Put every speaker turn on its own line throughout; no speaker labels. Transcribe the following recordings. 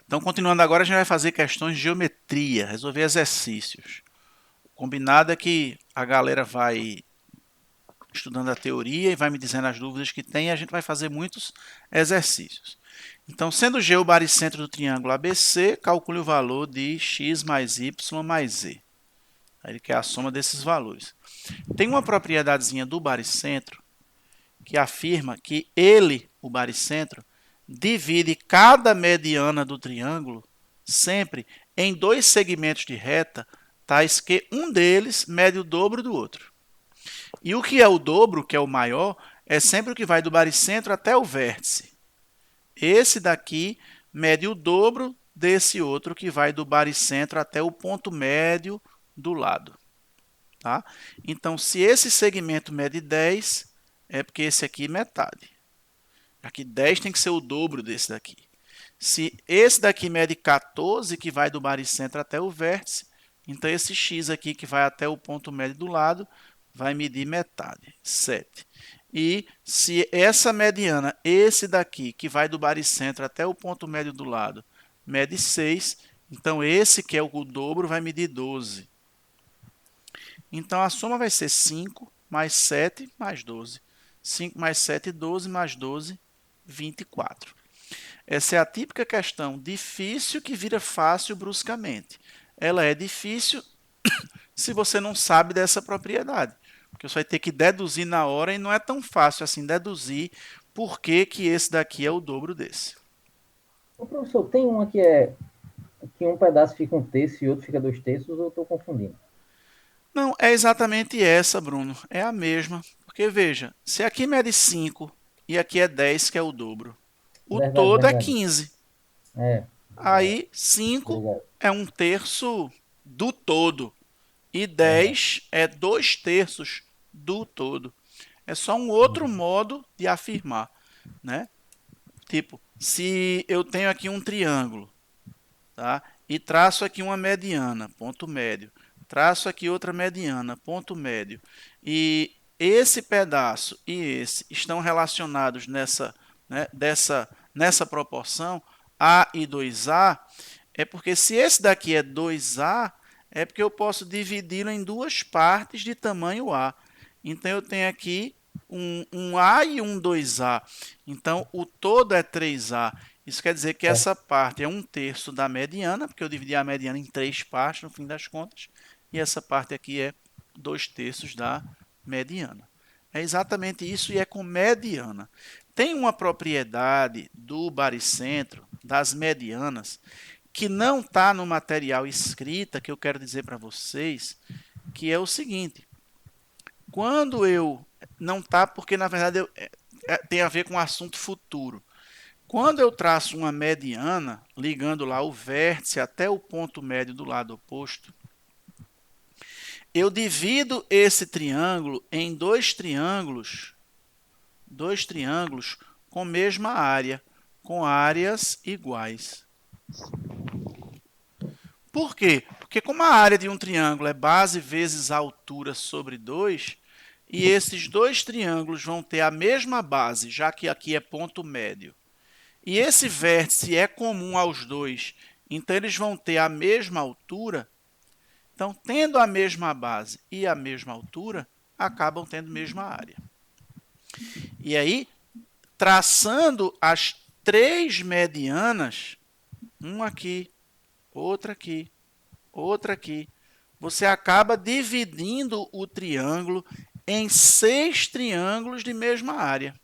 Então, continuando agora, a gente vai fazer questões de geometria, resolver exercícios. O combinado é que a galera vai estudando a teoria e vai me dizendo as dúvidas que tem e a gente vai fazer muitos exercícios. Então, sendo G o baricentro do triângulo ABC, calcule o valor de x mais y mais z. Aí ele quer a soma desses valores. Tem uma propriedadezinha do baricentro que afirma que ele, o baricentro, divide cada mediana do triângulo sempre em dois segmentos de reta, tais que um deles mede o dobro do outro. E o que é o dobro, que é o maior, é sempre o que vai do baricentro até o vértice. Esse daqui mede o dobro desse outro que vai do baricentro até o ponto médio do lado. Tá? Então, se esse segmento mede 10, é porque esse aqui é metade. Aqui 10 tem que ser o dobro desse daqui. Se esse daqui mede 14, que vai do baricentro até o vértice, então esse x aqui, que vai até o ponto médio do lado, vai medir metade, 7. E se essa mediana, esse daqui, que vai do baricentro até o ponto médio do lado, mede 6, então esse, que é o dobro, vai medir 12. Então a soma vai ser 5 mais 7 mais 12. 5 mais 7, 12 mais 12, 24. Essa é a típica questão difícil que vira fácil bruscamente. Ela é difícil se você não sabe dessa propriedade, porque você vai ter que deduzir na hora e não é tão fácil assim deduzir por que esse daqui é o dobro desse.
Ô, professor, tem uma que um pedaço fica um terço e outro fica 2 terços, ou eu estou confundindo?
Não, é exatamente essa, Bruno. É a mesma. Porque veja, se aqui mede 5 e aqui é 10, que é o dobro, o
Verdade,
todo é
verdade.
15.
É,
Aí 5
obrigado.
é um terço do todo e
Verdade.
10 é 2 terços do todo. É só um outro modo de afirmar, né? Tipo, se eu tenho aqui um triângulo, tá? E traço aqui uma mediana, ponto médio. Traço aqui outra mediana, ponto médio. E esse pedaço e esse estão relacionados nessa proporção, A e 2A, é porque se esse daqui é 2A, é porque eu posso dividi-lo em duas partes de tamanho A. Então eu tenho aqui um A e um 2A. Então o todo é 3A. Isso quer dizer que
Certo.
essa parte é um terço da mediana, porque eu dividi a mediana em três partes no fim das contas, e essa parte aqui é 2 terços da mediana. É exatamente isso e é com mediana. Tem uma propriedade do baricentro, das medianas, que não está no material escrita, que eu quero dizer para vocês, que é o seguinte: quando eu. Não está, porque na verdade tem a ver com o assunto futuro. Quando eu traço uma mediana, ligando lá o vértice até o ponto médio do lado oposto, eu divido esse triângulo em dois triângulos com mesma área, com áreas iguais. Por quê? Porque como a área de um triângulo é base vezes a altura sobre 2, e esses dois triângulos vão ter a mesma base, já que aqui é ponto médio, e esse vértice é comum aos dois, então eles vão ter a mesma altura. Então, tendo a mesma base e a mesma altura, acabam tendo a mesma área. E aí, traçando as três medianas, uma aqui, outra aqui, outra aqui, você acaba dividindo o triângulo em 6 triângulos de mesma área.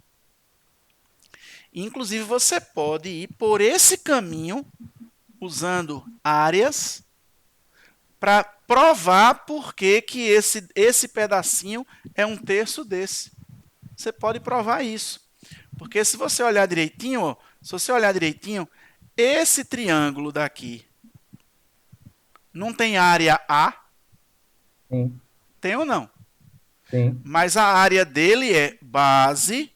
Inclusive, você pode ir por esse caminho, usando áreas, para provar por que esse pedacinho é um terço desse. Você pode provar isso. Porque se você olhar direitinho, ó, se você olhar direitinho, esse triângulo daqui não tem área A?
Sim,
Tem ou não?
sim,
Mas a área dele é base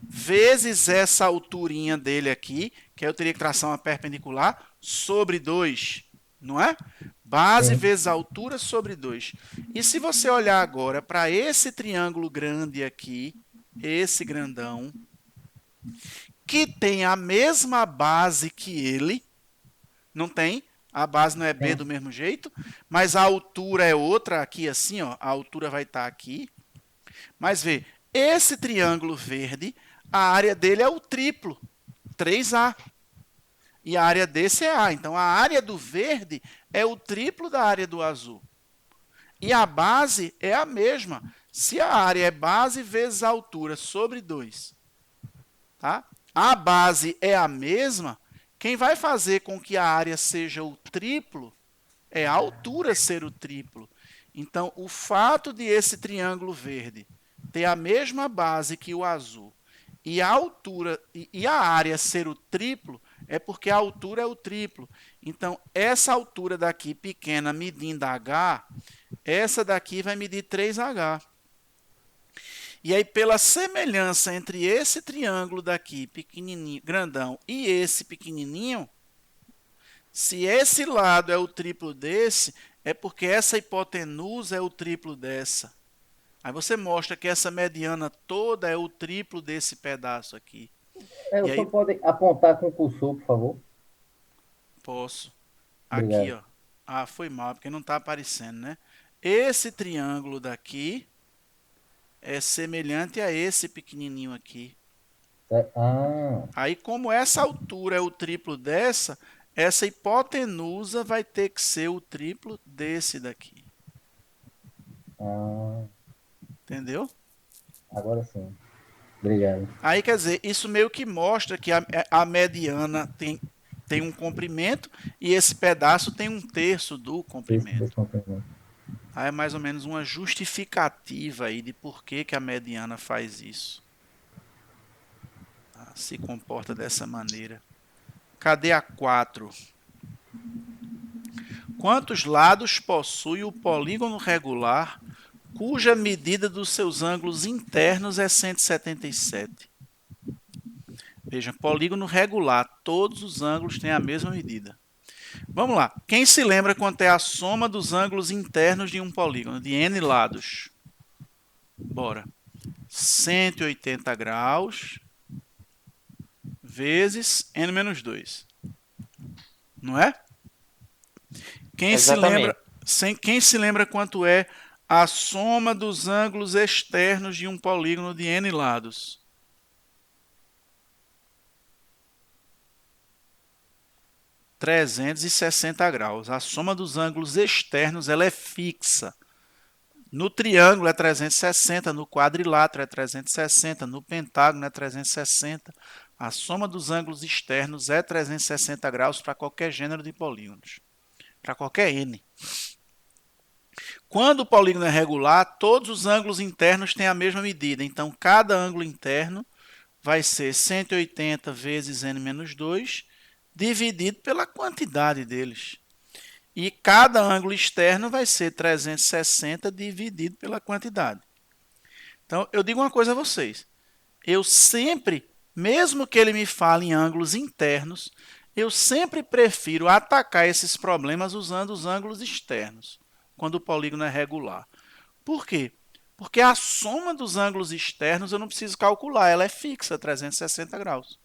vezes essa alturinha dele aqui, que eu teria que traçar uma perpendicular, sobre 2, não é? Base
sim.
vezes a altura sobre 2. E se você olhar agora para esse triângulo grande aqui, esse grandão, que tem a mesma base que ele, Não tem. A base não é B
Sim.
do mesmo jeito, mas a altura é outra aqui assim, ó. A altura vai estar aqui. Mas vê, esse triângulo verde, a área dele é o triplo, 3A. E a área desse é A. Então, a área do verde é o triplo da área do azul. E a base é a mesma. Se a área é base vezes a altura sobre 2, tá? A base é a mesma, quem vai fazer com que a área seja o triplo é a altura ser o triplo. Então, o fato de esse triângulo verde ter a mesma base que o azul e a altura e a área ser o triplo é porque a altura é o triplo. Então, essa altura daqui pequena medindo h, essa daqui vai medir 3h. E aí, pela semelhança entre esse triângulo daqui, pequenininho, grandão, e esse pequenininho, se esse lado é o triplo desse, é porque essa hipotenusa é o triplo dessa. Aí você mostra que essa mediana toda é o triplo desse pedaço aqui.
O
E
senhor
aí,
pode apontar com o cursor, por favor?
posso. Aqui,
Obrigado.
ó. Ah, foi mal, porque não está aparecendo, né? Esse triângulo daqui é semelhante a esse pequenininho aqui.
Ah,
Aí, como essa altura é o triplo dessa, essa hipotenusa vai ter que ser o triplo desse daqui.
ah,
Entendeu?
agora sim. Obrigado.
Aí, quer dizer, isso meio que mostra que a mediana tem um comprimento e esse pedaço tem 1/3 do
Esse
comprimento.
comprimento.
Aí é mais ou menos uma justificativa aí de por que a mediana faz isso. Tá? Se comporta dessa maneira. Cadê a 4? Quantos lados possui o polígono regular cuja medida dos seus ângulos internos é 177? Veja, polígono regular, todos os ângulos têm a mesma medida. Vamos lá. Quem se lembra quanto é a soma dos ângulos internos de um polígono, de n lados? Bora. 180 graus vezes n menos 2. Não é?
Exatamente.
Quem se lembra quanto é a soma dos ângulos externos de um polígono de n lados? (360 graus). A soma dos ângulos externos ela é fixa. No triângulo é 360, no quadrilátero é 360, no pentágono é 360. A soma dos ângulos externos é 360 graus para qualquer gênero de polígonos, para qualquer n. Quando o polígono é regular, todos os ângulos internos têm a mesma medida. Então, cada ângulo interno vai ser 180 vezes n menos 2, dividido pela quantidade deles. E cada ângulo externo vai ser 360 dividido pela quantidade. Então, eu digo uma coisa a vocês. Eu sempre, mesmo que ele me fale em ângulos internos, eu sempre prefiro atacar esses problemas usando os ângulos externos, quando o polígono é regular. Por quê? Porque a soma dos ângulos externos eu não preciso calcular, ela é fixa, 360 graus.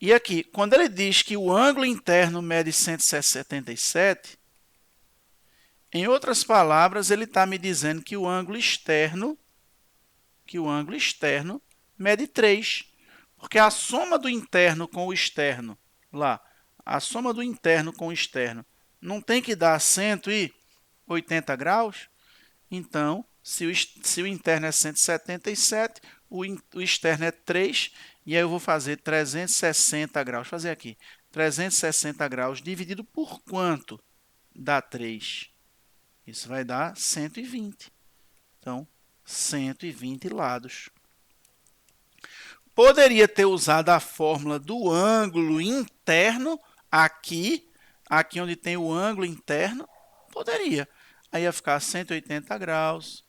E aqui, quando ele diz que o ângulo interno mede 177, em outras palavras, ele está me dizendo que o ângulo externo mede 3. Porque a soma do interno com o externo, lá, a soma do interno com o externo, não tem que dar 180 graus? Então, se o interno é 177, o externo é 3, e aí eu vou fazer 360 graus. Vou fazer aqui, 360 graus dividido por quanto? Dá 3. Isso vai dar 120. Então, 120 lados. Poderia ter usado a fórmula do ângulo interno aqui onde tem o ângulo interno, poderia. Aí ia ficar 180 graus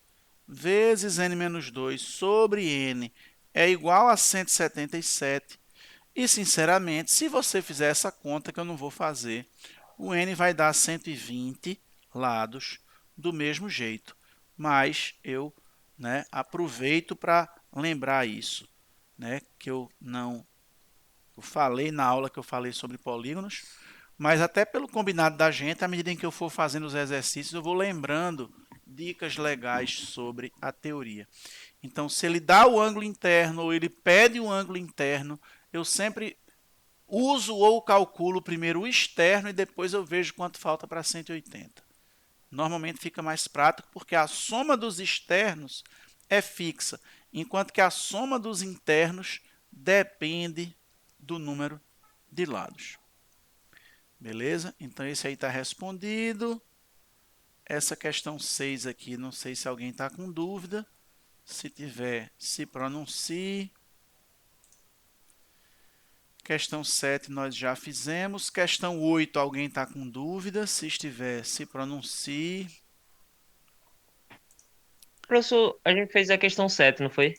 vezes n menos 2 sobre n é igual a 177. E, sinceramente, se você fizer essa conta, que eu não vou fazer, o n vai dar 120 lados do mesmo jeito. Mas eu aproveito para lembrar isso, que eu falei na aula que eu falei sobre polígonos, Mas até pelo combinado da gente, à medida em que eu for fazendo os exercícios, eu vou lembrando dicas legais sobre a teoria. Então, se ele dá o ângulo interno ou ele pede o ângulo interno, eu sempre uso ou calculo primeiro o externo e depois eu vejo quanto falta para 180. Normalmente fica mais prático porque a soma dos externos é fixa, enquanto que a soma dos internos depende do número de lados. Beleza? Então esse aí está respondido. Essa questão 6 aqui, não sei se alguém está com dúvida. Se tiver, se pronuncie. Questão 7 nós já fizemos. Questão 8, alguém está com dúvida? Se estiver, se pronuncie.
Professor, a gente fez a questão 7, não foi?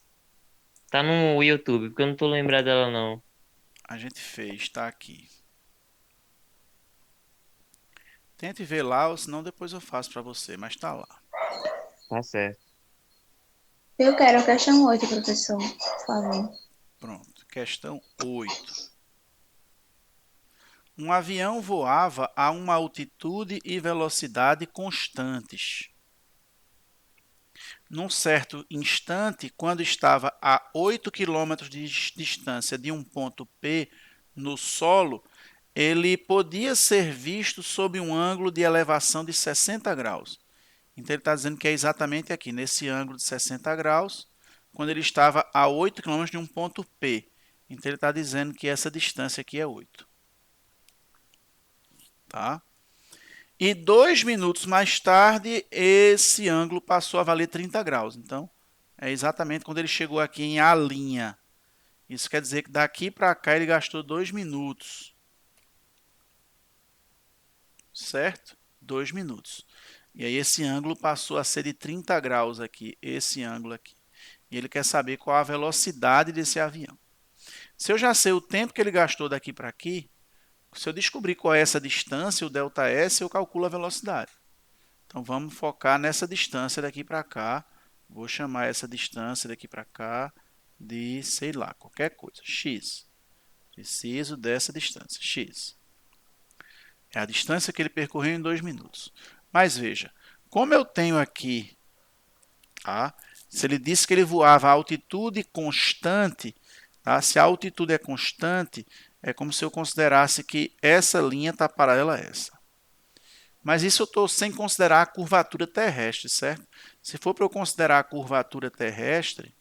Tá no YouTube, porque eu não tô lembrado dela não.
A gente fez, está aqui. Tente ver lá, ou senão depois eu faço para você, mas está lá.
Tá certo.
Eu quero a questão 8, professor, por favor.
Pronto, questão 8. Um avião voava a uma altitude e velocidade constantes. Num certo instante, quando estava a 8 km de distância de um ponto P no solo, ele podia ser visto sob um ângulo de elevação de 60 graus. Então ele está dizendo que é exatamente aqui, nesse ângulo de 60 graus, quando ele estava a 8 km de um ponto P. Então ele está dizendo que essa distância aqui é 8. Tá? E 2 minutos mais tarde, esse ângulo passou a valer 30 graus. Então, é exatamente quando ele chegou aqui em A'. Isso quer dizer que daqui para cá ele gastou 2 minutos. Certo? 2 minutos. E aí esse ângulo passou a ser de 30 graus aqui, esse ângulo aqui. E ele quer saber qual a velocidade desse avião. Se eu já sei o tempo que ele gastou daqui para aqui, se eu descobrir qual é essa distância, o ΔS, eu calculo a velocidade. Então vamos focar nessa distância daqui para cá. Vou chamar essa distância daqui para cá de, sei lá, qualquer coisa, x. Preciso dessa distância, x. É a distância que ele percorreu em 2 minutos. Mas veja, como eu tenho aqui, tá? Se ele disse que ele voava a altitude constante, tá? Se a altitude é constante, é como se eu considerasse que essa linha está paralela a essa. Mas isso eu estou sem considerar a curvatura terrestre, certo? Se for para eu considerar a curvatura terrestre,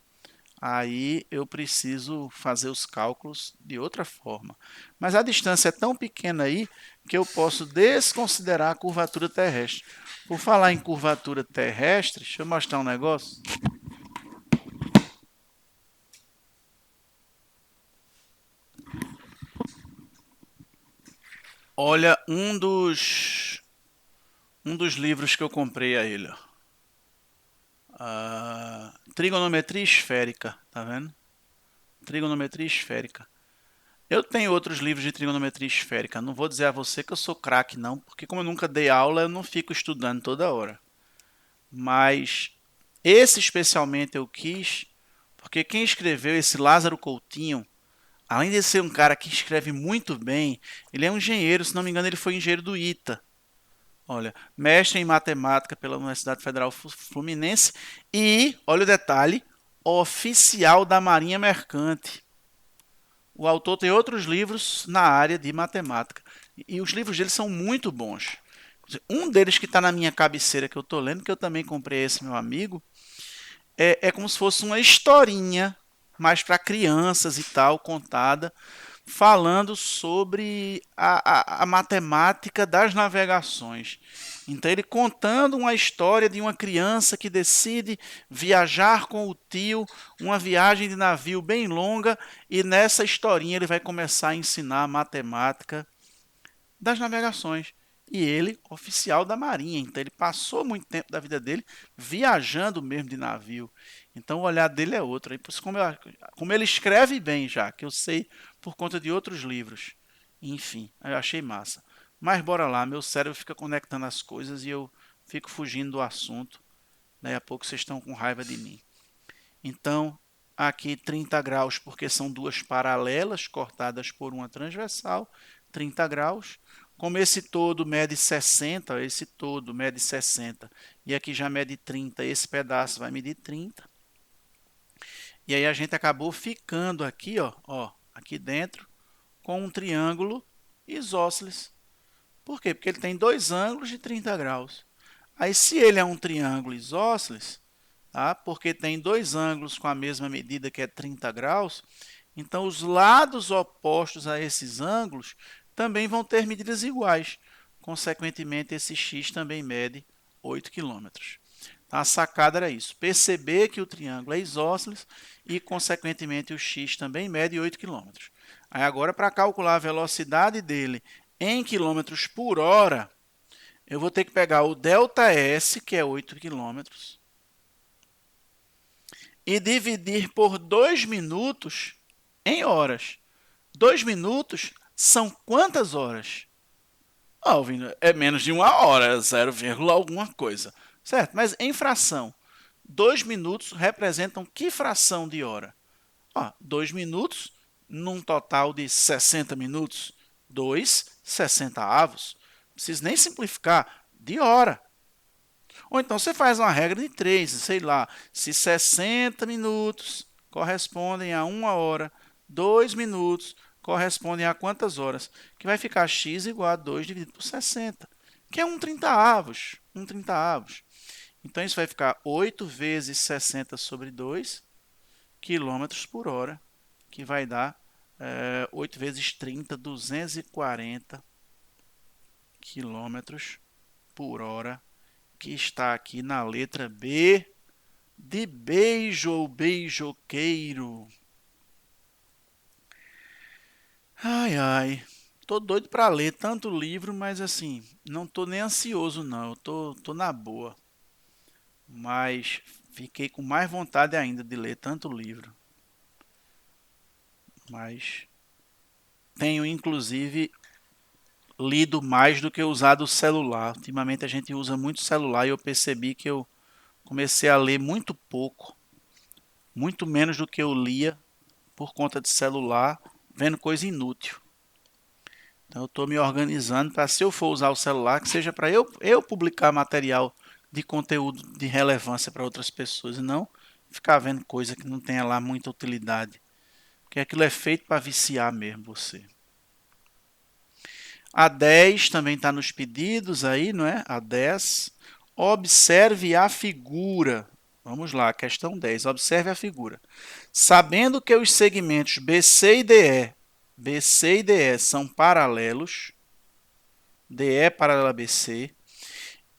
aí eu preciso fazer os cálculos de outra forma. Mas a distância é tão pequena aí que eu posso desconsiderar a curvatura terrestre. Por falar em curvatura terrestre, deixa eu mostrar um negócio. Olha um dos livros que eu comprei a ele. Trigonometria esférica, tá vendo? Trigonometria esférica. Eu tenho outros livros de trigonometria esférica. Não vou dizer a você que eu sou craque, não, porque como eu nunca dei aula, eu não fico estudando toda hora. Mas esse especialmente eu quis, porque quem escreveu esse Lázaro Coutinho, além de ser um cara que escreve muito bem, ele é um engenheiro, se não me engano, ele foi engenheiro do ITA. Olha, mestre em matemática pela Universidade Federal Fluminense e, olha o detalhe, oficial da Marinha Mercante. O autor tem outros livros na área de matemática. E os livros dele são muito bons. Um deles que está na minha cabeceira que eu estou lendo, que eu também comprei esse meu amigo, é como se fosse uma historinha, mais para crianças e tal, contada, falando sobre a matemática das navegações. Então, ele contando uma história de uma criança que decide viajar com o tio, uma viagem de navio bem longa, e nessa historinha ele vai começar a ensinar a matemática das navegações. E ele, oficial da Marinha, então ele passou muito tempo da vida dele viajando mesmo de navio. Então o olhar dele é outro. E como ele escreve bem já, que eu sei por conta de outros livros. Enfim, eu achei massa. Mas bora lá, meu cérebro fica conectando as coisas e eu fico fugindo do assunto. Daí a pouco vocês estão com raiva de mim. Então, aqui 30 graus, porque são duas paralelas cortadas por uma transversal, 30 graus. Como esse todo mede 60, ó, esse todo mede 60, e aqui já mede 30, esse pedaço vai medir 30. E aí a gente acabou ficando aqui, ó, aqui dentro, com um triângulo isósceles. Por quê? Porque ele tem dois ângulos de 30 graus. Aí, se ele é um triângulo isósceles, tá? Porque tem dois ângulos com a mesma medida, que é 30 graus, então os lados opostos a esses ângulos também vão ter medidas iguais. Consequentemente, esse x também mede 8 km. A sacada era isso, perceber que o triângulo é isósceles e, consequentemente, o x também mede 8 km. Aí agora, para calcular a velocidade dele em quilômetros por hora, eu vou ter que pegar o ΔS, que é 8 km, e dividir por 2 minutos em horas. 2 minutos são quantas horas? Alvin, é menos de uma hora, é 0, alguma coisa. Certo? Mas em fração, 2 minutos representam que fração de hora? 2 minutos, num total de 60 minutos, 2/60. Não preciso nem simplificar, de hora. Ou então você faz uma regra de 3, sei lá, se 60 minutos correspondem a 1 hora, 2 minutos correspondem a quantas horas? Que vai ficar x igual a 2 dividido por 60, que é 1/30. 1/30. Então isso vai ficar 8 vezes 60 sobre 2 km por hora, que vai dar 8 vezes 30, 240 km por hora, que está aqui na letra B de beijo ou beijoqueiro. Ai, ai. Tô doido para ler tanto livro, mas assim, não tô nem ansioso não, eu tô na boa. Mas fiquei com mais vontade ainda de ler tanto livro. Mas tenho inclusive lido mais do que usado o celular. Ultimamente a gente usa muito celular e eu percebi que eu comecei a ler muito pouco, muito menos do que eu lia por conta de celular, vendo coisa inútil. Então eu estou me organizando para, se eu for usar o celular, que seja para eu publicar material de conteúdo de relevância para outras pessoas, e não ficar vendo coisa que não tenha lá muita utilidade. Porque aquilo é feito para viciar mesmo você. A 10 também está nos pedidos aí, não é? A 10. Observe a figura. Vamos lá, questão 10. Observe a figura. Sabendo que os segmentos BC e DE são paralelos, DE paralela a BC,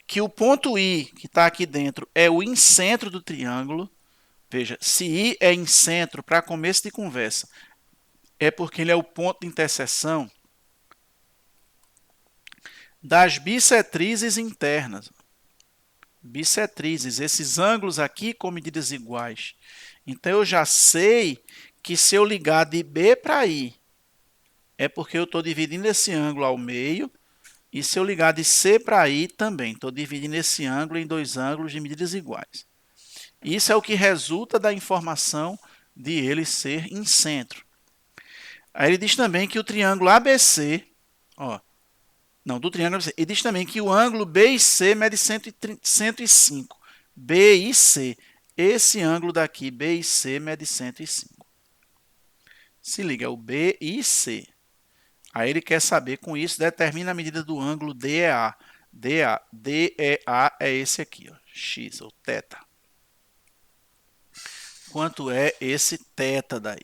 que o ponto I, que está aqui dentro, é o incentro do triângulo. Veja, se I é incentro para começo de conversa, é porque ele é o ponto de interseção das bissetrizes internas. Bissetrizes, esses ângulos aqui com medidas iguais. Então eu já sei que se eu ligar de B para I, é porque eu estou dividindo esse ângulo ao meio, e se eu ligar de C para I também, estou dividindo esse ângulo em dois ângulos de medidas iguais. Isso é o que resulta da informação de ele ser incentro. Aí ele diz também que o triângulo ABC, do triângulo ABC, ele diz também que o ângulo B e C mede 105. B e C. Esse ângulo daqui, B e C, mede 105. Se liga, é o B e C. Aí ele quer saber, com isso, determina a medida do ângulo DEA. DEA é esse aqui, x, ou θ. Quanto é esse θ daí?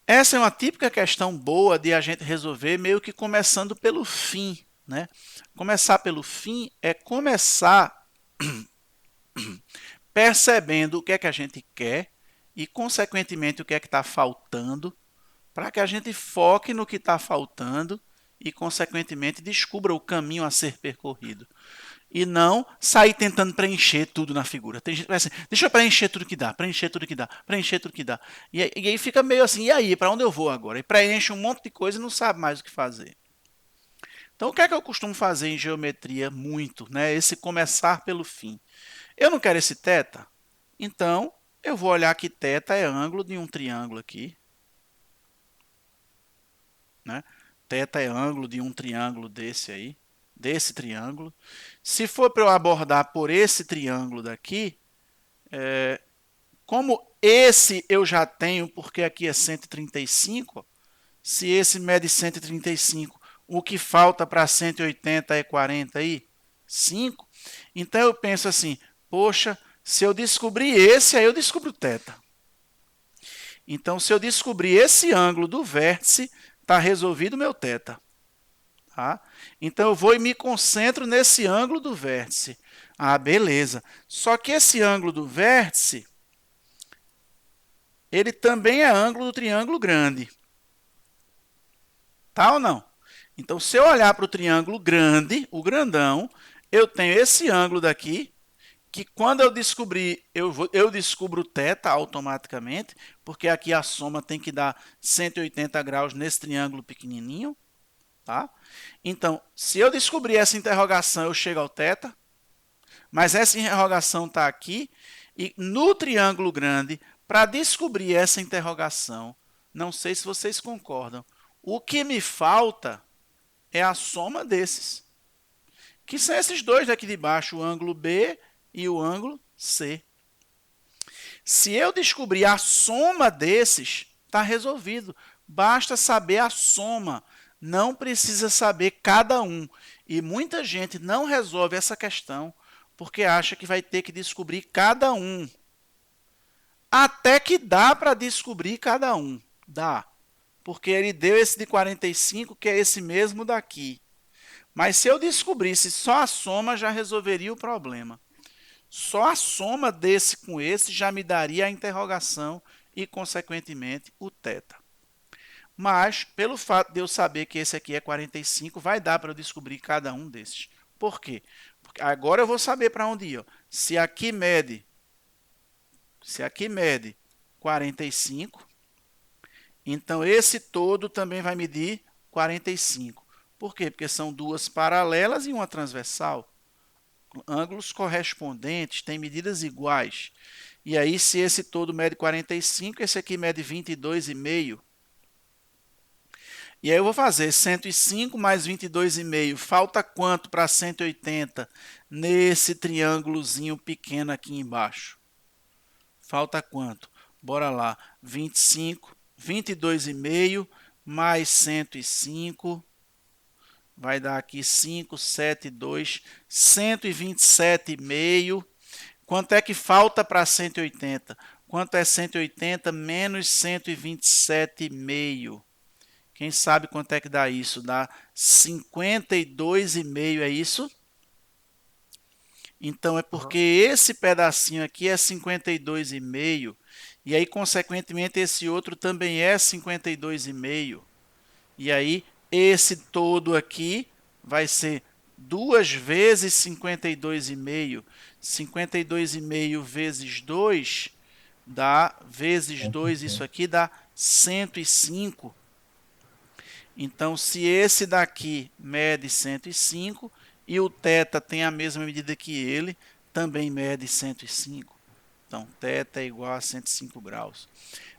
Essa é uma típica questão boa de a gente resolver meio que começando pelo fim, né? Começar pelo fim é começar percebendo o que é que a gente quer e, consequentemente, o que é que está faltando, para que a gente foque no que está faltando e, consequentemente, descubra o caminho a ser percorrido. E não sair tentando preencher tudo na figura. Tem gente que vai assim, deixa eu preencher tudo que dá, preencher tudo que dá, preencher tudo que dá. E aí fica meio assim, e aí, para onde eu vou agora? E preenche um monte de coisa e não sabe mais o que fazer. Então, o que é que eu costumo fazer em geometria muito? Né? Esse começar pelo fim. Eu não quero esse θ, então eu vou olhar que θ é ângulo de um triângulo aqui. Né? Θ é ângulo de um triângulo desse aí, desse triângulo. Se for para eu abordar por esse triângulo daqui, como esse eu já tenho, porque aqui é 135, ó, se esse mede 135, o que falta para 180 é 40 aí? 5. Então eu penso assim, poxa, se eu descobrir esse, aí eu descubro o θ. Então, se eu descobrir esse ângulo do vértice, está resolvido o meu θ. Tá? Então, eu vou e me concentro nesse ângulo do vértice. Ah, beleza. Só que esse ângulo do vértice, ele também é ângulo do triângulo grande. Tá ou não? Então, se eu olhar para o triângulo grande, o grandão, eu tenho esse ângulo daqui, que quando eu descobrir, eu descubro o θ automaticamente, porque aqui a soma tem que dar 180 graus nesse triângulo pequenininho. Tá? Então, se eu descobrir essa interrogação, eu chego ao θ, mas essa interrogação está aqui, e no triângulo grande, para descobrir essa interrogação, não sei se vocês concordam, o que me falta é a soma desses, que são esses dois daqui de baixo, o ângulo B e o ângulo C. Se eu descobrir a soma desses, está resolvido. Basta saber a soma, não precisa saber cada um. E muita gente não resolve essa questão porque acha que vai ter que descobrir cada um. Até que dá para descobrir cada um. Dá. Porque ele deu esse de 45, que é esse mesmo daqui. Mas se eu descobrisse só a soma, já resolveria o problema. Só a soma desse com esse já me daria a interrogação e, consequentemente, o θ. Mas, pelo fato de eu saber que esse aqui é 45, vai dar para eu descobrir cada um desses. Por quê? Porque agora eu vou saber para onde ir. Ó. Se aqui mede 45, então esse todo também vai medir 45. Por quê? Porque são duas paralelas e uma transversal. Ângulos correspondentes têm medidas iguais. E aí, se esse todo mede 45, esse aqui mede 22,5. E aí eu vou fazer 105 mais 22,5. Falta quanto para 180 nesse triângulozinho pequeno aqui embaixo? Falta quanto? Bora lá. 25, 22,5 mais 105. Vai dar aqui 5, 7, 2, 127,5. Quanto é que falta para 180? Quanto é 180 menos 127,5? Quem sabe quanto é que dá isso? Dá 52,5, é isso? Então, é porque esse pedacinho aqui é 52,5. E aí, consequentemente, esse outro também é 52,5. E aí, esse todo aqui vai ser 2 vezes 52,5. 52,5 vezes 2 dá, vezes 2, isso aqui dá 105. Então, se esse daqui mede 105 e o θ tem a mesma medida que ele, também mede 105. Então, θ é igual a 105 graus.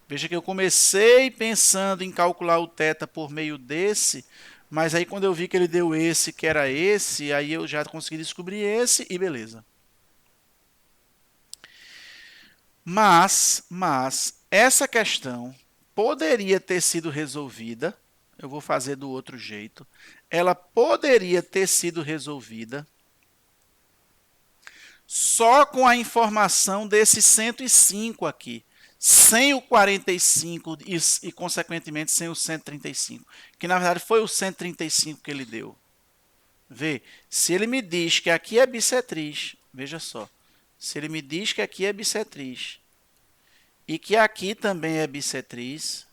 Veja que eu comecei pensando em calcular o θ por meio desse, mas aí quando eu vi que ele deu esse, que era esse, aí eu já consegui descobrir esse e beleza. Mas essa questão poderia ter sido resolvida, eu vou fazer do outro jeito, ela poderia ter sido resolvida só com a informação desse 105 aqui, sem o 45 e consequentemente, sem o 135, que na verdade foi o 135 que ele deu. Vê, se ele me diz que aqui é bissetriz, veja só, se ele me diz que aqui é bissetriz e que aqui também é bissetriz,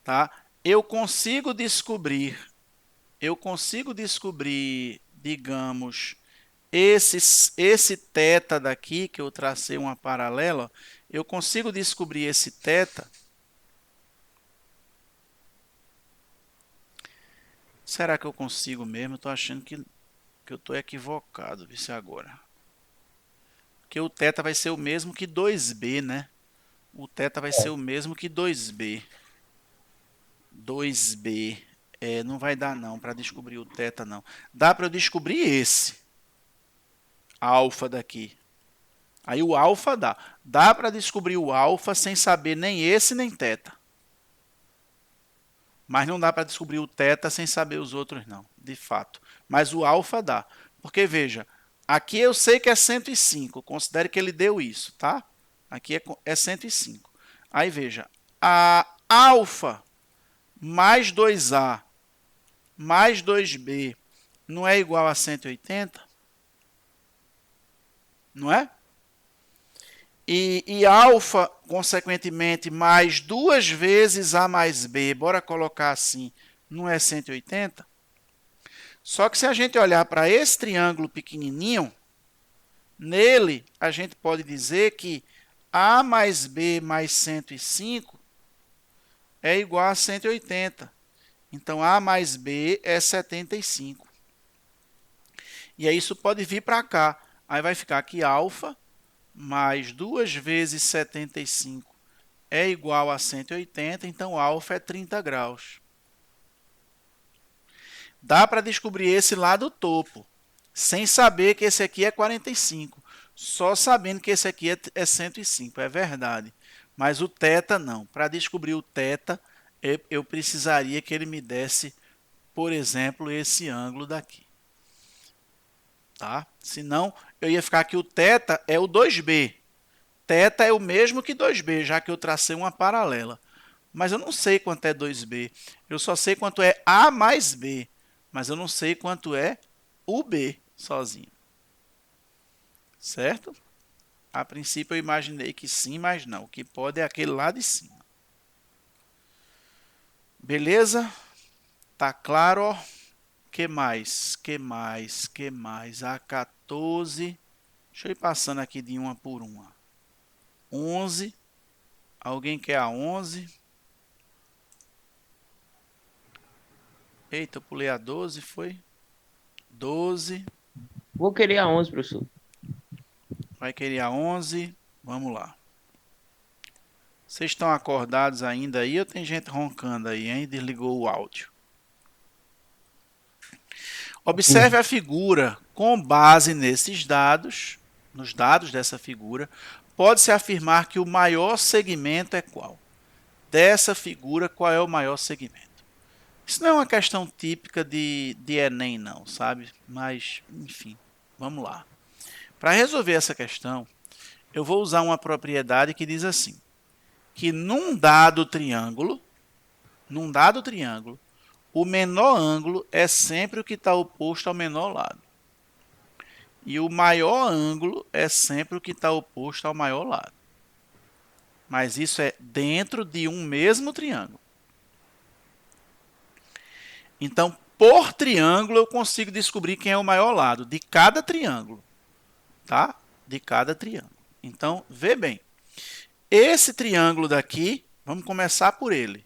tá? Eu consigo descobrir, digamos, esse θ daqui, que eu tracei uma paralela, eu consigo descobrir esse θ. Será que eu consigo mesmo? Estou achando que eu estou equivocado, viu, agora. Porque o θ vai ser o mesmo que 2b, né? O θ vai ser o mesmo que 2b. 2b. Não vai dar não para descobrir o θ não. Dá para eu descobrir esse alfa daqui. Aí o alfa dá. Dá para descobrir o alfa sem saber nem esse nem θ. Mas não dá para descobrir o θ sem saber os outros não, de fato. Mas o alfa dá. Porque veja, aqui eu sei que é 105. Considere que ele deu isso, tá? Aqui é 105. Aí veja, a alfa mais 2a mais 2b não é igual a 180? Não é? E alfa, consequentemente, mais 2 vezes a mais b, bora colocar assim, não é 180? Só que se a gente olhar para esse triângulo pequenininho, nele a gente pode dizer que a mais b mais 105 é igual a 180. Então, a mais b é 75. E aí isso pode vir para cá. Aí vai ficar que alfa mais 2 vezes 75 é igual a 180. Então, alfa é 30 graus. Dá para descobrir esse lá do topo, sem saber que esse aqui é 45. Só sabendo que esse aqui é 105. É verdade. Mas o θ não. Para descobrir o θ, eu precisaria que ele me desse, por exemplo, esse ângulo daqui. Tá? Senão, eu ia ficar que o θ é o 2b. θ é o mesmo que 2b, já que eu tracei uma paralela. Mas eu não sei quanto é 2b. Eu só sei quanto é a mais b. Mas eu não sei quanto é o b sozinho. Certo? A princípio eu imaginei que sim, mas não. O que pode é aquele lá de cima. Beleza? Tá claro, ó? Que mais? A 14. Deixa eu ir passando aqui de uma por uma. 11. Alguém quer a 11? Eita, eu pulei a 12, foi? 12.
Vou querer a 11, professor.
Vai querer a 11? Vamos lá. Vocês estão acordados ainda aí ou tem gente roncando aí, hein? Desligou o áudio. Observe a figura. Com base nesses dados, nos dados dessa figura, pode-se afirmar que o maior segmento é qual? Dessa figura, qual é o maior segmento? Isso não é uma questão típica de Enem, não, sabe? Mas, enfim, vamos lá. Para resolver essa questão, eu vou usar uma propriedade que diz assim, que num dado triângulo, o menor ângulo é sempre o que está oposto ao menor lado. E o maior ângulo é sempre o que está oposto ao maior lado. Mas isso é dentro de um mesmo triângulo. Então, por triângulo, eu consigo descobrir quem é o maior lado de cada triângulo. Tá? De cada triângulo. Então, vê bem. Esse triângulo daqui, vamos começar por ele.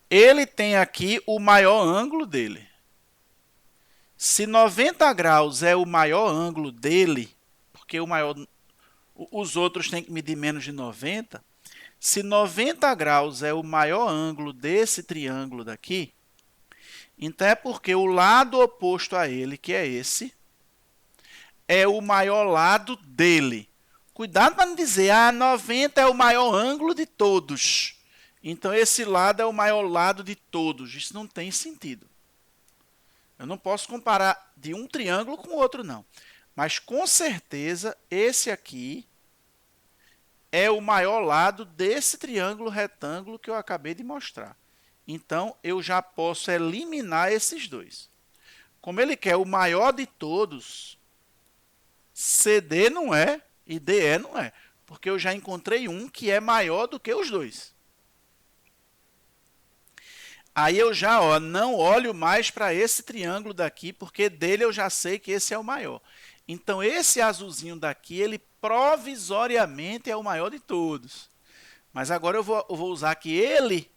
Ele tem aqui o maior ângulo dele. Se 90 graus é o maior ângulo dele, porque os outros têm que medir menos de 90, se 90 graus é o maior ângulo desse triângulo daqui, então é porque o lado oposto a ele, que é esse, é o maior lado dele. Cuidado para não dizer, 90 é o maior ângulo de todos. Então, esse lado é o maior lado de todos. Isso não tem sentido. Eu não posso comparar de um triângulo com o outro, não. Mas, com certeza, esse aqui é o maior lado desse triângulo retângulo que eu acabei de mostrar. Então, eu já posso eliminar esses dois. Como ele quer o maior de todos, CD não é e DE não é. Porque eu já encontrei um que é maior do que os dois. Aí eu já não olho mais para esse triângulo daqui, porque dele eu já sei que esse é o maior. Então, esse azulzinho daqui, ele provisoriamente é o maior de todos. Mas agora eu vou usar que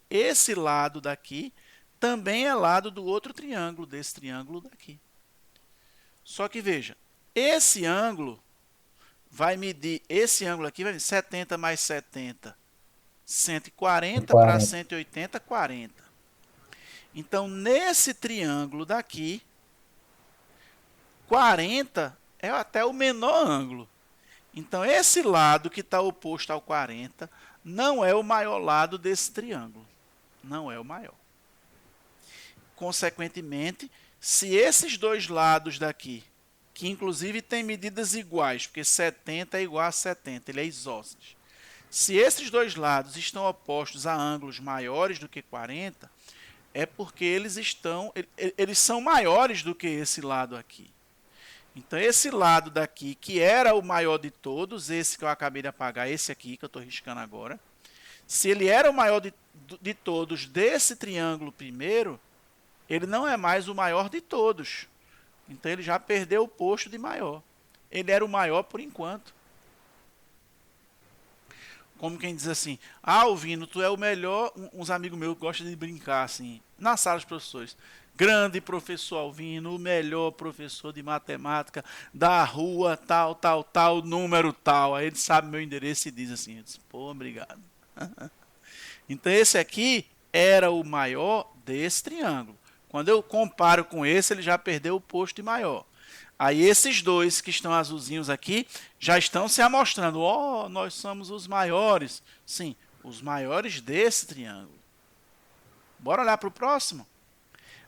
esse lado daqui, também é lado do outro triângulo, desse triângulo daqui. Só que veja, esse ângulo vai medir, esse ângulo aqui vai medir 70 mais 70, 140 para
40.
180, 40. Então, nesse triângulo daqui, 40 é até o menor ângulo. Então, esse lado que está oposto ao 40 não é o maior lado desse triângulo. Não é o maior. Consequentemente, se esses dois lados daqui, que inclusive tem medidas iguais, porque 70 é igual a 70, ele é isósceles. Se esses dois lados estão opostos a ângulos maiores do que 40, é porque eles são maiores do que esse lado aqui. Então, esse lado daqui, que era o maior de todos, esse que eu acabei de apagar, esse aqui que eu estou riscando agora, se ele era o maior de todos desse triângulo primeiro, ele não é mais o maior de todos. Então, ele já perdeu o posto de maior. Ele era o maior por enquanto. Como quem diz assim, Alvino, tu é o melhor. Uns amigos meus gostam de brincar assim, na sala dos professores. Grande professor Alvino, o melhor professor de matemática da rua, tal, tal, tal, número tal. Aí ele sabe meu endereço e diz assim, pô, obrigado. Então esse aqui era o maior desse triângulo. Quando eu comparo com esse, ele já perdeu o posto de maior. Aí esses dois que estão azulzinhos aqui já estão se amostrando. Ó, nós somos os maiores. Sim, os maiores desse triângulo. Bora olhar para o próximo?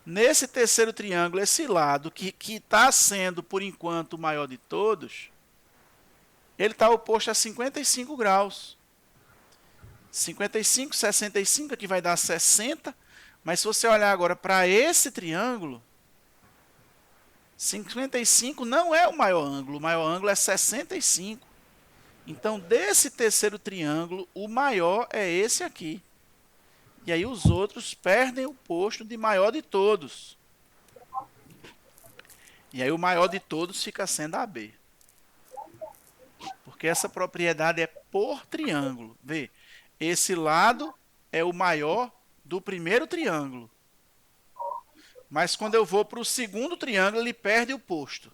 Nesse terceiro triângulo, esse lado que está sendo, por enquanto, o maior de todos, ele está oposto a 55 graus. 55, 65, aqui vai dar 60. Mas se você olhar agora para esse triângulo, 55 não é o maior ângulo é 65. Então, desse terceiro triângulo, o maior é esse aqui. E aí os outros perdem o posto de maior de todos. E aí o maior de todos fica sendo AB. Porque essa propriedade é por triângulo. Vê, esse lado é o maior do primeiro triângulo. Mas quando eu vou para o segundo triângulo, ele perde o posto.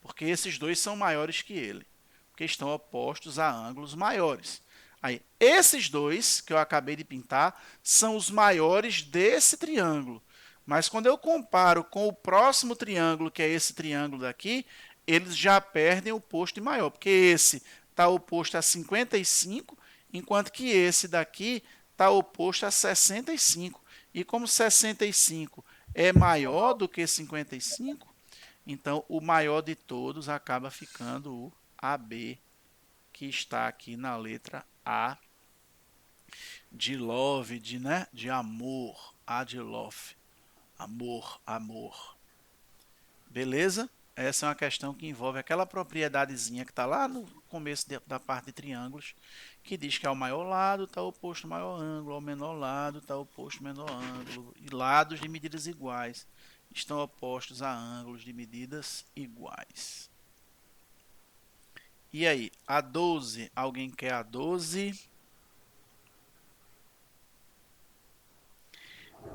Porque esses dois são maiores que ele. Porque estão opostos a ângulos maiores. Aí, esses dois que eu acabei de pintar são os maiores desse triângulo. Mas quando eu comparo com o próximo triângulo, que é esse triângulo daqui, eles já perdem o posto maior. Porque esse está oposto a 55, enquanto que esse daqui está oposto a 65. E como 65 é maior do que 55, então o maior de todos acaba ficando o AB, que está aqui na letra A, de love, de amor, A de love, amor, amor. Beleza? Essa é uma questão que envolve aquela propriedadezinha que está lá no começo da parte de triângulos, que diz que ao maior lado está oposto ao maior ângulo, ao menor lado está oposto ao menor ângulo, e lados de medidas iguais estão opostos a ângulos de medidas iguais. E aí, a 12, alguém quer a 12?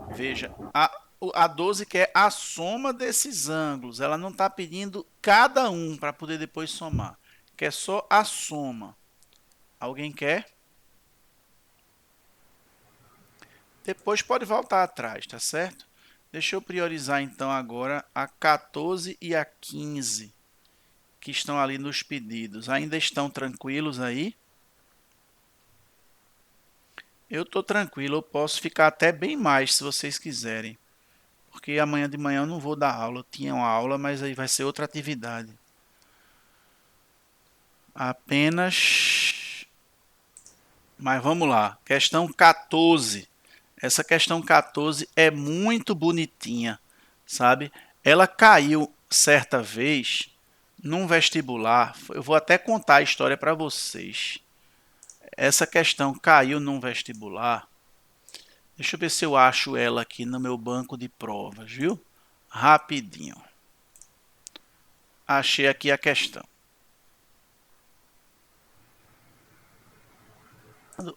Veja, a 12 quer a soma desses ângulos. Ela não está pedindo cada um para poder depois somar. Quer só a soma. Alguém quer? Depois pode voltar atrás, tá certo? Deixa eu priorizar então agora a 14 e a 15, que estão ali nos pedidos. Ainda estão tranquilos aí? Eu estou tranquilo, eu posso ficar até bem mais se vocês quiserem. Porque amanhã de manhã eu não vou dar aula. Eu tinha uma aula, mas aí vai ser outra atividade. Apenas... Mas vamos lá. Questão 14. Essa questão 14 é muito bonitinha, sabe? Ela caiu certa vez num vestibular. Eu vou até contar a história para vocês. Essa questão caiu num vestibular. Deixa eu ver se eu acho ela aqui no meu banco de provas, viu? Rapidinho. Achei aqui a questão.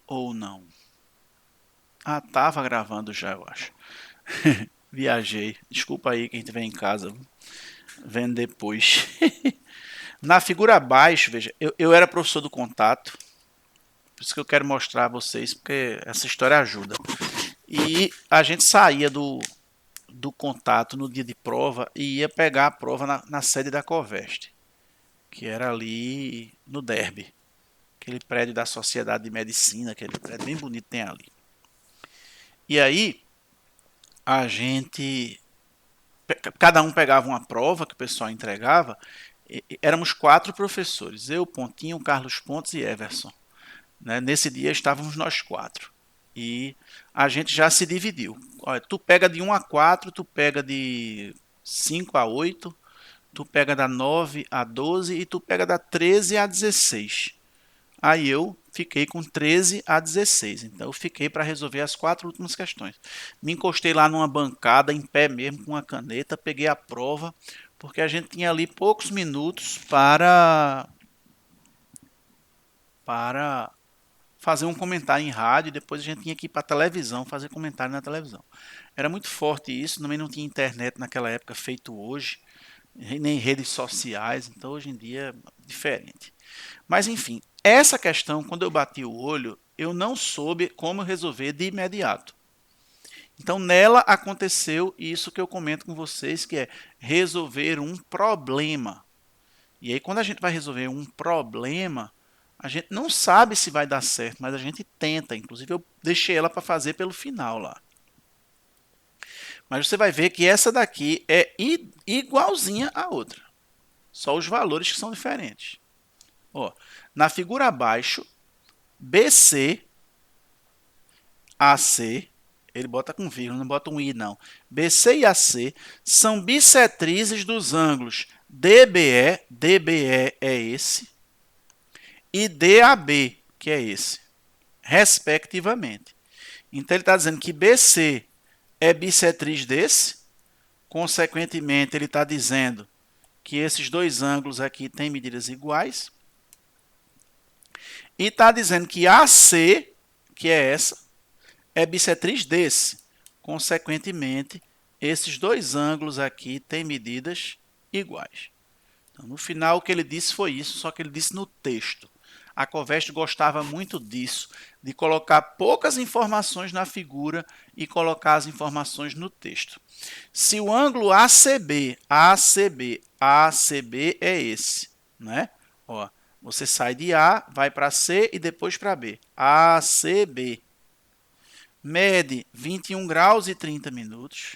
Ou não? Ah, tava gravando já, eu acho. Viajei. Desculpa aí quem estiver em casa vendo depois. Na figura abaixo, veja, eu era professor do contato. Por isso que eu quero mostrar a vocês, porque essa história ajuda. E a gente saía do contato no dia de prova e ia pegar a prova na sede da Coveste, que era ali no Derby, aquele prédio da Sociedade de Medicina, aquele prédio bem bonito tem ali. E aí a gente, cada um pegava uma prova que o pessoal entregava. Éramos 4 professores, eu, Pontinho, Carlos Pontes e Everson, né? Nesse dia estávamos nós 4 e a gente já se dividiu. Olha, tu pega de 1 a 4, tu pega de 5 a 8, tu pega da 9 a 12 e tu pega da 13 a 16. Aí eu fiquei com 13 a 16. Então eu fiquei para resolver as 4 últimas questões. Me encostei lá numa bancada, em pé mesmo, com uma caneta, peguei a prova, porque a gente tinha ali poucos minutos para fazer um comentário em rádio, e depois a gente tinha que ir para a televisão fazer comentário na televisão. Era muito forte isso, também não tinha internet naquela época feito hoje, nem redes sociais, então hoje em dia é diferente. Mas enfim, essa questão, quando eu bati o olho, eu não soube como resolver de imediato. Então nela aconteceu isso que eu comento com vocês, que é resolver um problema. E aí quando a gente vai resolver um problema, a gente não sabe se vai dar certo, mas a gente tenta. Inclusive eu deixei ela para fazer pelo final lá. Mas você vai ver que essa daqui é igualzinha à outra. Só os valores que são diferentes. Ó, na figura abaixo, BC, AC, ele bota com vírgula, não bota um I não. BC e AC são bissetrizes dos ângulos DBE, DBE é esse, e DAB, que é esse, respectivamente. Então ele está dizendo que BC é bissetriz desse, consequentemente ele está dizendo que esses dois ângulos aqui têm medidas iguais, e está dizendo que AC, que é essa, é bissetriz desse, consequentemente esses dois ângulos aqui têm medidas iguais. Então, no final o que ele disse foi isso, só que ele disse no texto. A Coveste gostava muito disso, de colocar poucas informações na figura e colocar as informações no texto. Se o ângulo ACB, ACB, ACB é esse, né? Ó, você sai de A, vai para C e depois para B. ACB. Mede 21 graus e 30 minutos.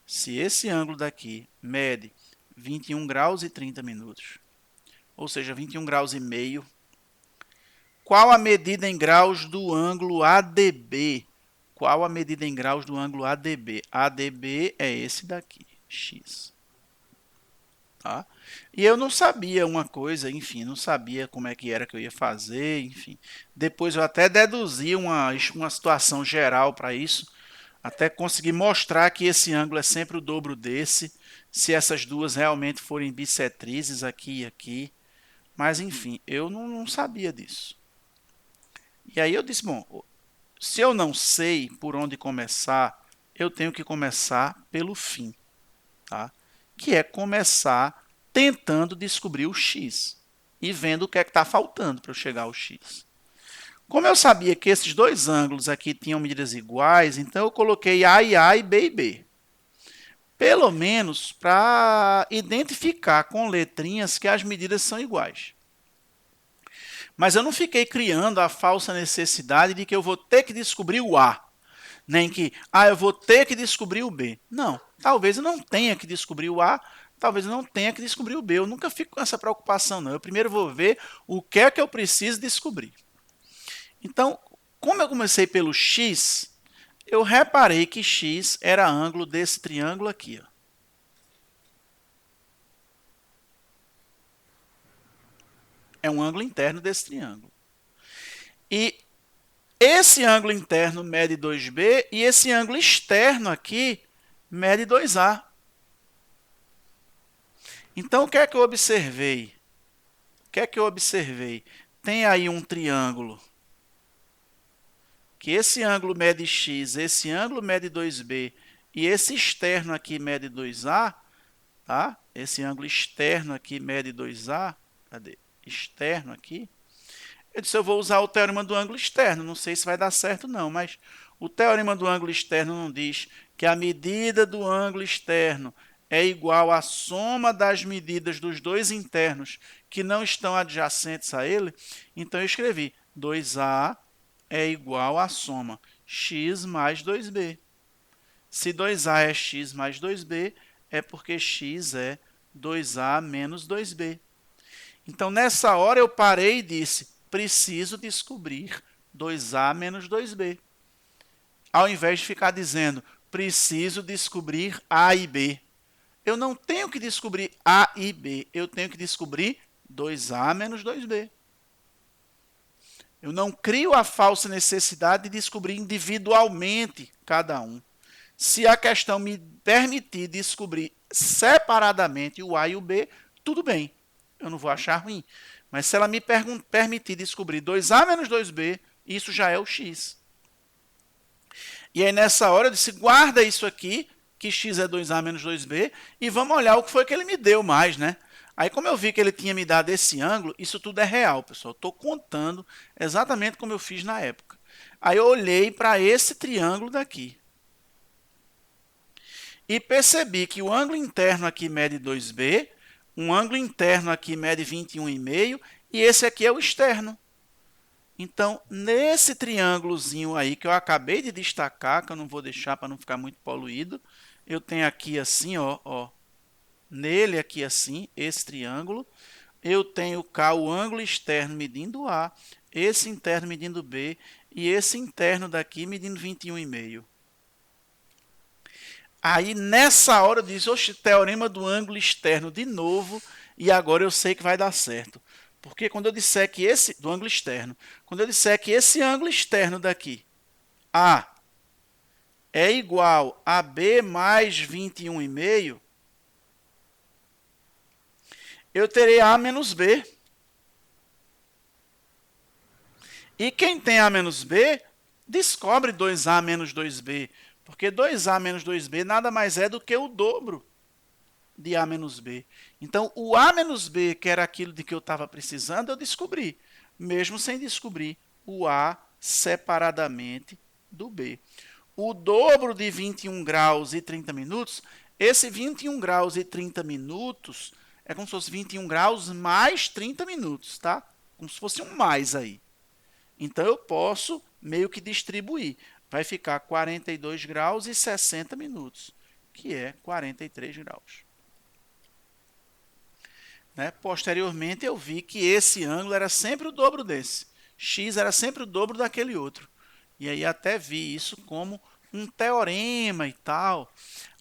Se esse ângulo daqui mede 21 graus e 30 minutos, ou seja, 21 graus e meio, qual a medida em graus do ângulo ADB? Qual a medida em graus do ângulo ADB? ADB é esse daqui, X. Tá? E eu não sabia uma coisa, enfim, não sabia como é que era que eu ia fazer, enfim. Depois eu até deduzi uma situação geral para isso, até conseguir mostrar que esse ângulo é sempre o dobro desse, se essas duas realmente forem bissetrizes aqui e aqui. Mas enfim, eu não sabia disso. E aí eu disse, bom, se eu não sei por onde começar, eu tenho que começar pelo fim, tá? Que é começar tentando descobrir o x e vendo o que é que está faltando para eu chegar ao x. Como eu sabia que esses dois ângulos aqui tinham medidas iguais, então eu coloquei A e A e B e B. Pelo menos para identificar com letrinhas que as medidas são iguais. Mas eu não fiquei criando a falsa necessidade de que eu vou ter que descobrir o A. Nem que, eu vou ter que descobrir o B. Não, talvez eu não tenha que descobrir o A, talvez eu não tenha que descobrir o B. Eu nunca fico com essa preocupação, não. Eu primeiro vou ver o que é que eu preciso descobrir. Então, como eu comecei pelo X, eu reparei que X era ângulo desse triângulo aqui. Ó. É um ângulo interno desse triângulo. E esse ângulo interno mede 2B e esse ângulo externo aqui mede 2A. Então, o que é que eu observei? Tem aí um triângulo que esse ângulo mede x, esse ângulo mede 2B e esse externo aqui mede 2A, tá? Esse ângulo externo aqui mede 2A, cadê? Externo aqui. Eu disse, eu vou usar o teorema do ângulo externo. Não sei se vai dar certo não, mas o teorema do ângulo externo não diz que a medida do ângulo externo é igual à soma das medidas dos dois internos que não estão adjacentes a ele? Então eu escrevi 2A é igual à soma x mais 2b. Se 2A é x mais 2b, é porque x é 2A menos 2b. Então, nessa hora, eu parei e disse, preciso descobrir 2A menos 2b. Ao invés de ficar dizendo, preciso descobrir A e B. Eu não tenho que descobrir A e B, eu tenho que descobrir 2A menos 2b. Eu não crio a falsa necessidade de descobrir individualmente cada um. Se a questão me permitir descobrir separadamente o A e o B, tudo bem, eu não vou achar ruim. Mas se ela me permitir descobrir 2A menos 2B, isso já é o x. E aí nessa hora eu disse, guarda isso aqui, que x é 2A menos 2B, e vamos olhar o que foi que ele me deu mais, né? Aí como eu vi que ele tinha me dado esse ângulo, isso tudo é real, pessoal. Estou contando exatamente como eu fiz na época. Aí eu olhei para esse triângulo daqui. E percebi que o ângulo interno aqui mede 2b, um ângulo interno aqui mede 21,5 e esse aqui é o externo. Então, nesse triângulozinho aí que eu acabei de destacar, que eu não vou deixar para não ficar muito poluído, eu tenho aqui assim, ó, nele aqui assim, esse triângulo, eu tenho cá o ângulo externo medindo A, esse interno medindo B e esse interno daqui medindo 21,5. Aí, nessa hora, eu disse, oxe, teorema do ângulo externo de novo, e agora eu sei que vai dar certo. Porque quando eu disser que esse, do ângulo externo, quando eu disser que esse ângulo externo daqui, A, é igual a B mais 21,5, eu terei A menos B. E quem tem A menos B, descobre 2A menos 2B. Porque 2A menos 2B nada mais é do que o dobro de A menos B. Então, o A menos B, que era aquilo de que eu estava precisando, eu descobri. Mesmo sem descobrir o A separadamente do B. O dobro de 21 graus e 30 minutos, esse 21 graus e 30 minutos é como se fosse 21 graus mais 30 minutos, tá? Como se fosse um mais aí. Então, eu posso meio que distribuir. Vai ficar 42 graus e 60 minutos, que é 43 graus. Né? Posteriormente, eu vi que esse ângulo era sempre o dobro desse. X era sempre o dobro daquele outro. E aí até vi isso como um teorema e tal.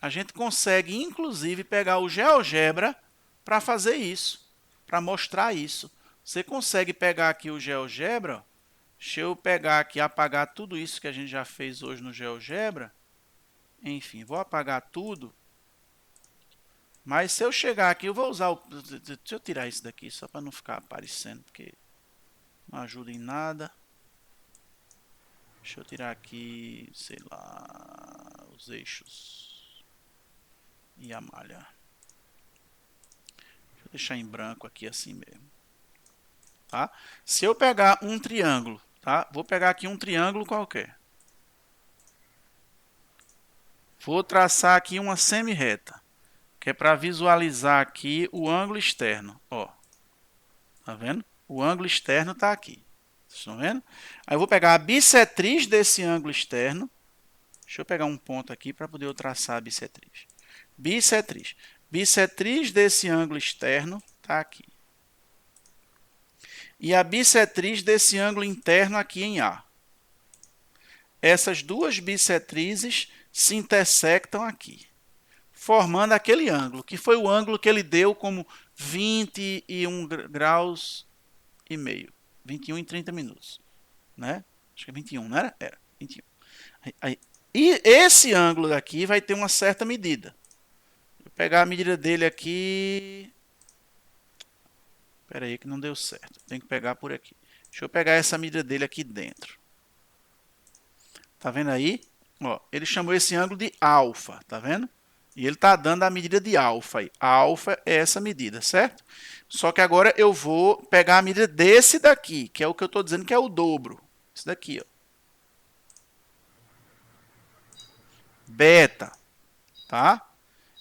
A gente consegue, inclusive, pegar o GeoGebra para fazer isso, para mostrar isso. Você consegue pegar aqui o GeoGebra, ó. Deixa eu pegar aqui, apagar tudo isso que a gente já fez hoje no GeoGebra. Enfim, vou apagar tudo. Mas se eu chegar aqui, eu vou usar o... Deixa eu tirar isso daqui, só para não ficar aparecendo, porque não ajuda em nada. Deixa eu tirar aqui, sei lá, os eixos e a malha. Deixa eu deixar em branco aqui assim mesmo. Tá? Se eu pegar um triângulo, tá? Vou pegar aqui um triângulo qualquer. Vou traçar aqui uma semi-reta, que é para visualizar aqui o ângulo externo. Ó, tá vendo? O ângulo externo está aqui. Vocês estão vendo? Aí eu vou pegar a bissetriz desse ângulo externo. Deixa eu pegar um ponto aqui para poder eu traçar a bissetriz. Bissetriz. Bissetriz desse ângulo externo está aqui. E a bissetriz desse ângulo interno aqui em A. Essas duas bissetrizes se intersectam aqui, formando aquele ângulo, que foi o ângulo que ele deu como 21 graus e meio. 21 em 30 minutos. Né? Acho que é 21, não era? Era, 21. E esse ângulo daqui vai ter uma certa medida. Vou pegar a medida dele aqui. Espera aí que não deu certo. Tem que pegar por aqui. Deixa eu pegar essa medida dele aqui dentro. Tá vendo aí? Ó, ele chamou esse ângulo de alfa, tá vendo? E ele está dando a medida de alfa. A alfa é essa medida, certo? Só que agora eu vou pegar a medida desse daqui, que é o que eu estou dizendo que é o dobro. Esse daqui, ó. Beta, tá?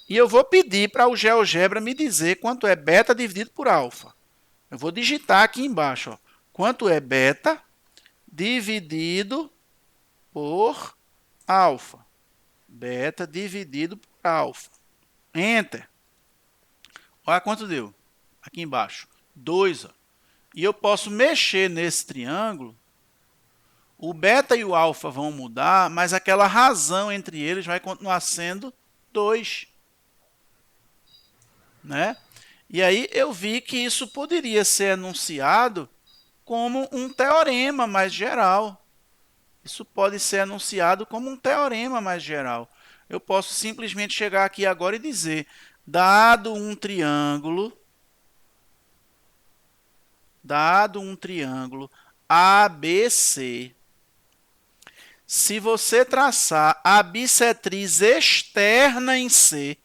E eu vou pedir para o GeoGebra me dizer quanto é beta dividido por alfa. Eu vou digitar aqui embaixo, ó, quanto é beta dividido por alfa. Beta dividido por alfa. Enter. Olha quanto deu. Aqui embaixo. 2. Ó. E eu posso mexer nesse triângulo. O beta e o alfa vão mudar, mas aquela razão entre eles vai continuar sendo 2. Né? E aí eu vi que isso poderia ser enunciado como um teorema mais geral. Isso pode ser anunciado como um teorema mais geral. Eu posso simplesmente chegar aqui agora e dizer, dado um triângulo ABC, se você traçar a bissetriz externa em C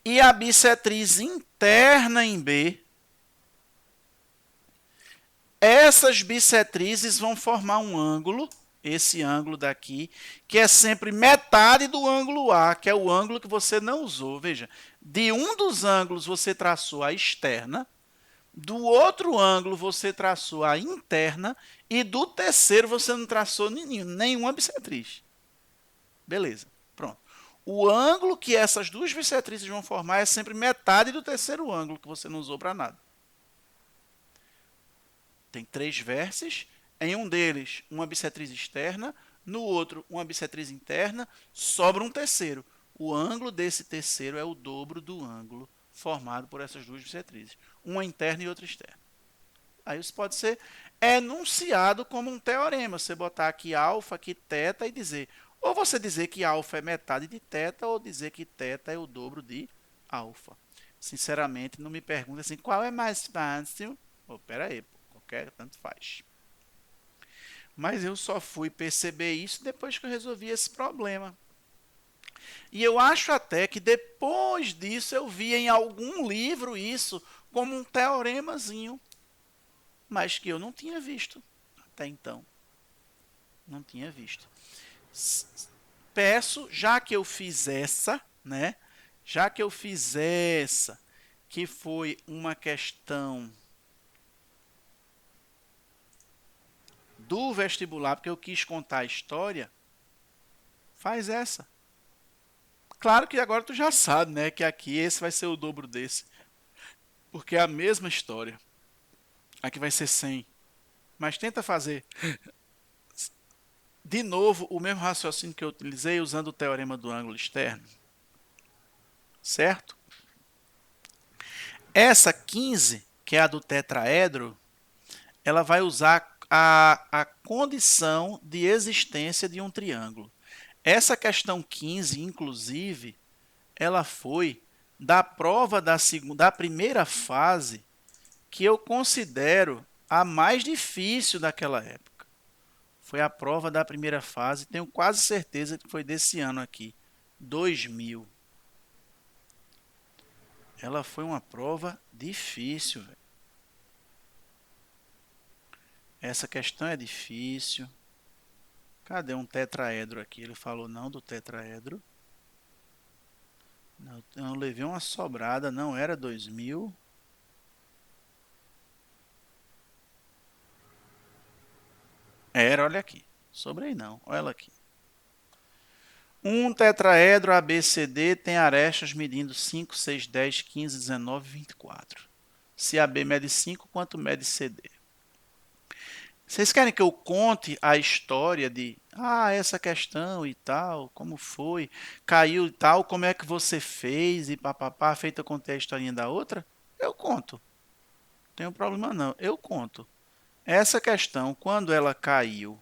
e a bissetriz interna em B, essas bissetrizes vão formar um ângulo, esse ângulo daqui, que é sempre metade do ângulo A, que é o ângulo que você não usou. Veja, de um dos ângulos você traçou a externa, do outro ângulo você traçou a interna e do terceiro você não traçou nenhuma bissetriz. Beleza, pronto. O ângulo que essas duas bissetrizes vão formar é sempre metade do terceiro ângulo que você não usou para nada. Tem 3 vértices, em um deles uma bissetriz externa, no outro uma bissetriz interna, sobra um terceiro. O ângulo desse terceiro é o dobro do ângulo formado por essas duas bissetrizes, uma interna e outra externa. Aí isso pode ser enunciado como um teorema, você botar aqui alfa, aqui teta e dizer, ou você dizer que alfa é metade de teta, ou dizer que teta é o dobro de alfa. Sinceramente, não me pergunte assim, qual é mais fácil? Espera aí, tanto faz. Mas eu só fui perceber isso depois que eu resolvi esse problema. E eu acho até que depois disso eu vi em algum livro isso como um teoremazinho, mas que eu não tinha visto até então. Não tinha visto. Peço, já que eu fiz essa, né? Já que eu fiz essa, que foi uma questão do vestibular, porque eu quis contar a história, faz essa. Claro que agora tu já sabe, né, que aqui esse vai ser o dobro desse, porque é a mesma história. Aqui vai ser 100. Mas tenta fazer de novo o mesmo raciocínio que eu utilizei usando o teorema do ângulo externo. Certo? Essa 15, que é a do tetraedro, ela vai usar a condição de existência de um triângulo. Essa questão 15, inclusive, ela foi da prova da primeira fase, que eu considero a mais difícil daquela época. Foi a prova da primeira fase, tenho quase certeza que foi desse ano aqui, 2000. Ela foi uma prova difícil, velho. Essa questão é difícil. Cadê um tetraedro aqui? Ele falou não do tetraedro. Não, eu levei uma sobrada, não era 2000. Era, olha aqui. Sobrei não, olha ela aqui. Um tetraedro ABCD tem arestas medindo 5, 6, 10, 15, 19, 24. Se AB mede 5, quanto mede CD? Vocês querem que eu conte a história de essa questão e tal, como foi, caiu e tal, como é que você fez e papapá, feita eu contei a historinha da outra? Eu conto. Não tem problema não, eu conto. Essa questão, quando ela caiu,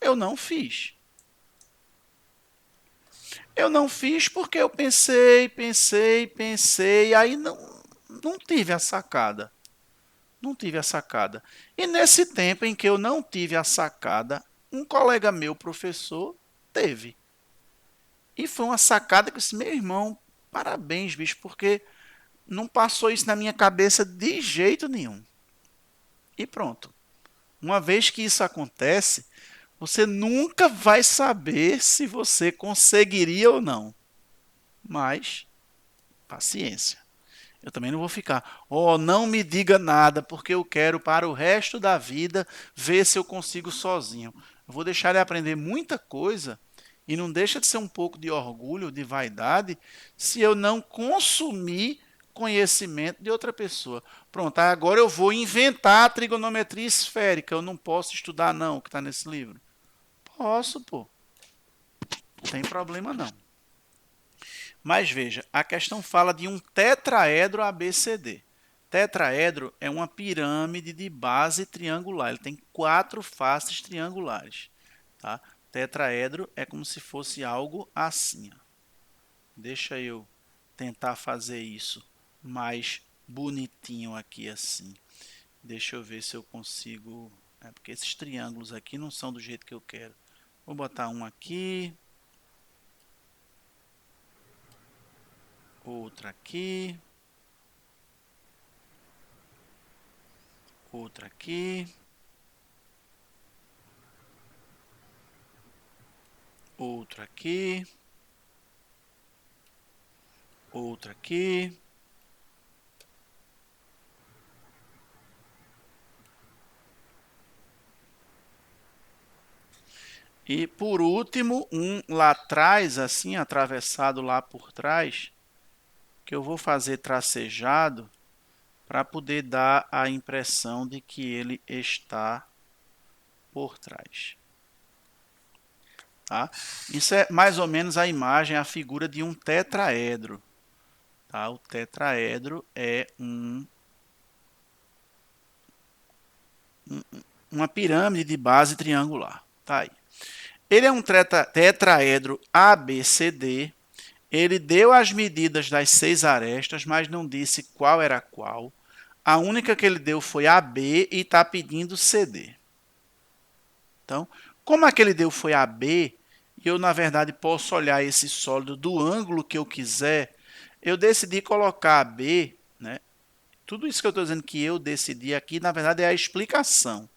eu não fiz. Eu não fiz porque eu pensei, aí não tive a sacada. Não tive a sacada. E nesse tempo em que eu não tive a sacada, um colega meu, professor, teve. E foi uma sacada que eu disse, meu irmão, parabéns, bicho, porque não passou isso na minha cabeça de jeito nenhum. E pronto. Uma vez que isso acontece, você nunca vai saber se você conseguiria ou não. Mas, paciência. Eu também não vou ficar, não me diga nada, porque eu quero para o resto da vida ver se eu consigo sozinho. Eu vou deixar ele aprender muita coisa e não deixa de ser um pouco de orgulho, de vaidade, se eu não consumir conhecimento de outra pessoa. Pronto, agora eu vou inventar a trigonometria esférica. Eu não posso estudar não, o que está nesse livro. Posso, pô. Não tem problema não. Mas veja, a questão fala de um tetraedro ABCD. Tetraedro é uma pirâmide de base triangular. Ele tem 4 faces triangulares. Tá? Tetraedro é como se fosse algo assim. Ó. Deixa eu tentar fazer isso mais bonitinho aqui assim. Deixa eu ver se eu consigo... porque esses triângulos aqui não são do jeito que eu quero. Vou botar um aqui. Outra aqui. Outra aqui. Outra aqui. Outra aqui. E por último, um lá atrás, assim, atravessado lá por trás, que eu vou fazer tracejado para poder dar a impressão de que ele está por trás. Tá? Isso é mais ou menos a imagem, a figura de um tetraedro. Tá? O tetraedro é uma pirâmide de base triangular. Tá aí. Ele é um tetraedro ABCD. Ele deu as medidas das 6 arestas, mas não disse qual era qual. A única que ele deu foi AB e está pedindo CD. Então, como a que ele deu foi AB, eu, na verdade, posso olhar esse sólido do ângulo que eu quiser, eu decidi colocar AB, né? Tudo isso que eu estou dizendo que eu decidi aqui, na verdade, é a explicação.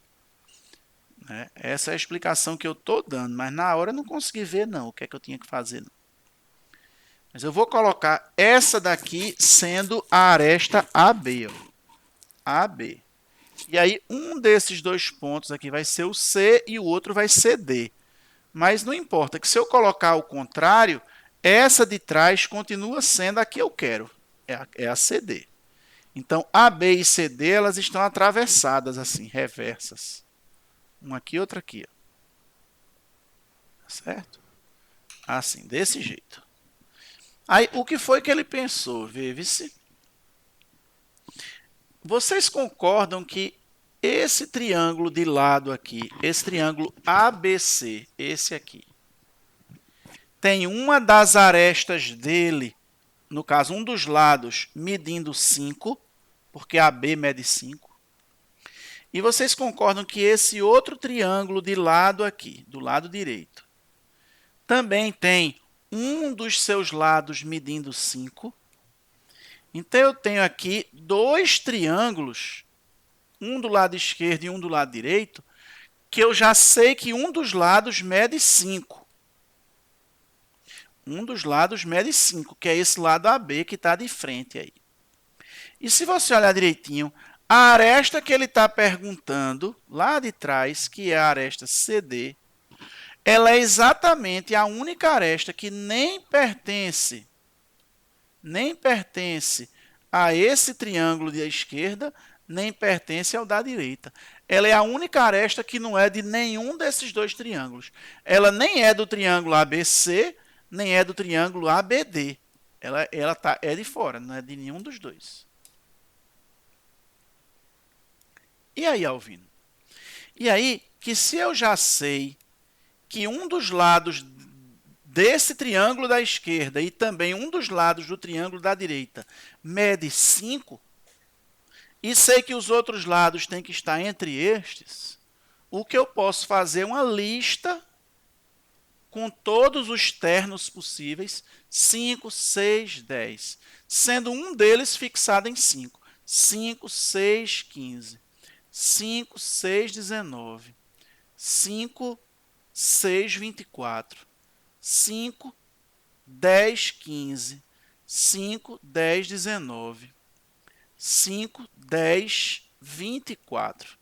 Né? Essa é a explicação que eu estou dando, mas na hora eu não consegui ver, não, o que é que eu tinha que fazer. Não. Mas eu vou colocar essa daqui sendo a aresta AB. Ó. AB. E aí, um desses dois pontos aqui vai ser o C e o outro vai ser D. Mas não importa, que se eu colocar o contrário, essa de trás continua sendo a que eu quero. É a CD. Então, AB e CD, elas estão atravessadas assim, reversas. Uma aqui e outra aqui. Ó. Certo? Assim, desse jeito. Aí, o que foi que ele pensou? Vive-se. Vocês concordam que esse triângulo de lado aqui, esse triângulo ABC, esse aqui, tem uma das arestas dele, no caso, um dos lados, medindo 5, porque AB mede 5. E vocês concordam que esse outro triângulo de lado aqui, do lado direito, também tem um dos seus lados medindo 5. Então, eu tenho aqui 2 triângulos, um do lado esquerdo e um do lado direito, que eu já sei que um dos lados mede 5. Um dos lados mede 5, que é esse lado AB que está de frente aí. E se você olhar direitinho, a aresta que ele está perguntando, lá de trás, que é a aresta CD, ela é exatamente a única aresta que nem pertence a esse triângulo da esquerda, nem pertence ao da direita. Ela é a única aresta que não é de nenhum desses dois triângulos. Ela nem é do triângulo ABC, nem é do triângulo ABD. Ela é de fora, não é de nenhum dos dois. E aí, Alvino? E aí, que se eu já sei que um dos lados desse triângulo da esquerda e também um dos lados do triângulo da direita mede 5, e sei que os outros lados têm que estar entre estes, o que eu posso fazer é uma lista com todos os ternos possíveis, 5, 6, 10, sendo um deles fixado em 5. 5, 6, 15. 5, 6, 19. 5, 6, 24. 5, 10, 15. 5, 10, 19. 5, 10, 24.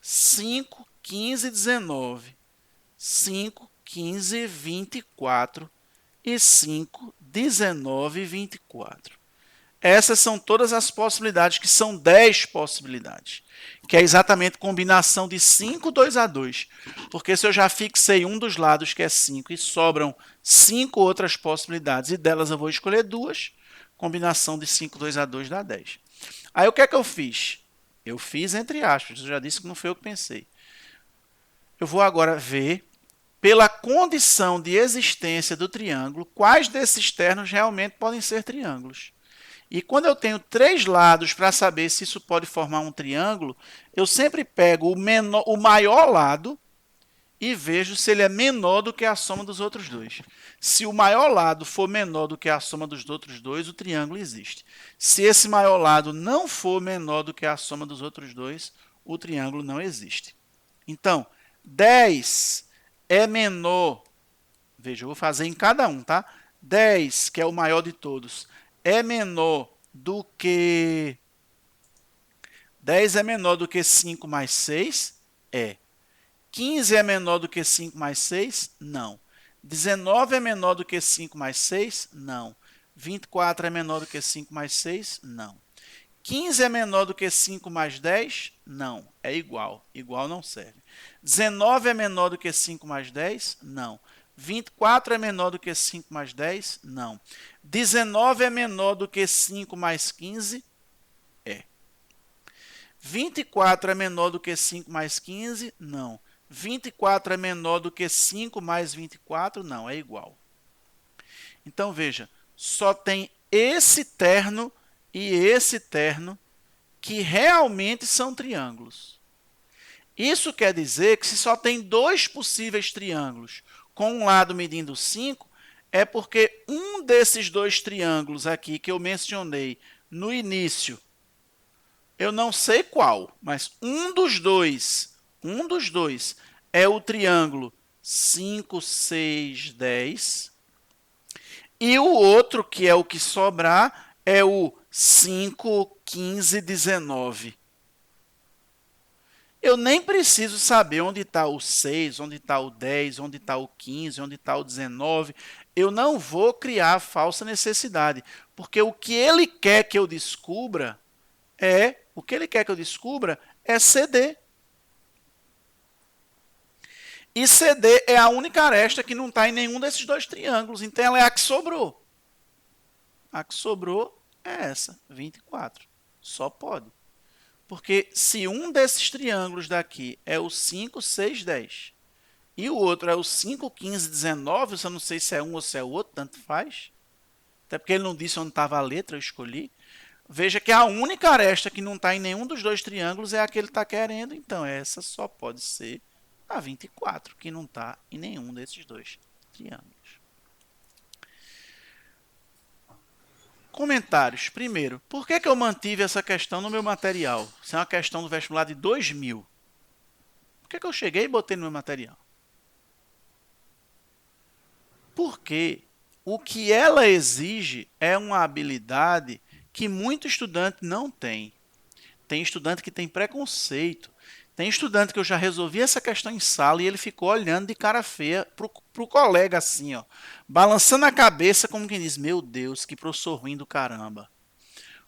5, 15, 19. 5, 15, 24. E 5, 19, 24. Essas são todas as possibilidades, que são 10 possibilidades, que é exatamente combinação de 5, 2 a 2. Porque se eu já fixei um dos lados, que é 5, e sobram 5 outras possibilidades, e delas eu vou escolher 2, combinação de 5, 2 a 2 dá 10. Aí o que é que eu fiz? Eu fiz entre aspas, eu já disse que não foi eu que pensei. Eu vou agora ver, pela condição de existência do triângulo, quais desses ternos realmente podem ser triângulos. E quando eu tenho 3 lados para saber se isso pode formar um triângulo, eu sempre pego o maior lado e vejo se ele é menor do que a soma dos outros dois. Se o maior lado for menor do que a soma dos outros dois, o triângulo existe. Se esse maior lado não for menor do que a soma dos outros dois, o triângulo não existe. Então, 10 é menor, veja, eu vou fazer em cada um, tá? 10, que é o maior de todos, é menor do que... 10 é menor do que 5 mais 6? É. 15 é menor do que 5 mais 6? Não. 19 é menor do que 5 mais 6? Não. 24 é menor do que 5 mais 6? Não. 15 é menor do que 5 mais 10? Não. É igual. Igual não serve. 19 é menor do que 5 mais 10? Não. 24 é menor do que 5 mais 10? Não. 19 é menor do que 5 mais 15? É. 24 é menor do que 5 mais 15? Não. 24 é menor do que 5 mais 24? Não, é igual. Então, veja, só tem esse terno e esse terno que realmente são triângulos. Isso quer dizer que se só tem 2 possíveis triângulos com um lado medindo 5, é porque um desses 2 triângulos aqui que eu mencionei no início, eu não sei qual, mas um dos dois é o triângulo 5, 6, 10. E o outro, que é o que sobrar, é o 5, 15, 19. Eu nem preciso saber onde está o 6, onde está o 10, onde está o 15, onde está o 19. Eu não vou criar falsa necessidade, porque o que ele quer que eu descubra é CD. E CD é a única aresta que não está em nenhum desses 2 triângulos, então ela é a que sobrou. A que sobrou é essa, 24. Só pode. Porque se um desses triângulos daqui é o 5, 6, 10 e o outro é o 5, 15, 19, eu não sei se é um ou se é o outro, tanto faz. Até porque ele não disse onde estava a letra, eu escolhi. Veja que a única aresta que não está em nenhum dos 2 triângulos é a que ele está querendo. Então, essa só pode ser a 24, que não está em nenhum desses 2 triângulos. Comentários. Primeiro, por que eu mantive essa questão no meu material? Isso é uma questão do vestibular de 2000. Por que eu cheguei e botei no meu material? Porque o que ela exige é uma habilidade que muito estudante não tem. Tem estudante que tem preconceito. Tem estudante que eu já resolvi essa questão em sala e ele ficou olhando de cara feia pro colega assim, ó, balançando a cabeça como quem diz, meu Deus, que professor ruim do caramba.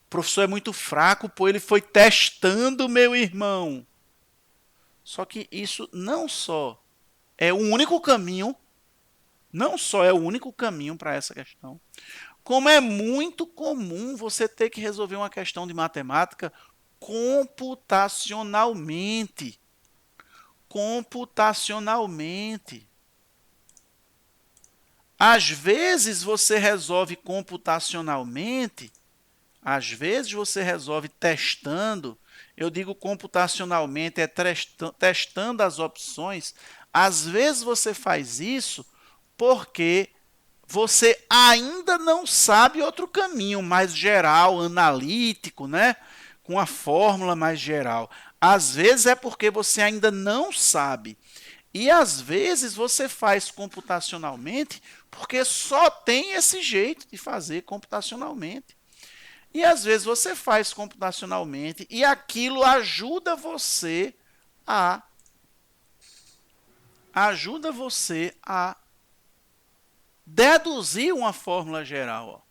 O professor é muito fraco, pô, ele foi testando meu irmão. Só que isso não só é o único caminho, para essa questão, como é muito comum você ter que resolver uma questão de matemática computacionalmente. Às vezes você resolve computacionalmente, às vezes você resolve testando. Eu digo computacionalmente, é testando as opções. Às vezes você faz isso porque você ainda não sabe outro caminho mais geral, analítico, né? Com a fórmula mais geral. Às vezes é porque você ainda não sabe. E às vezes você faz computacionalmente porque só tem esse jeito de fazer computacionalmente. E às vezes você faz computacionalmente e aquilo ajuda você a deduzir uma fórmula geral. Ó.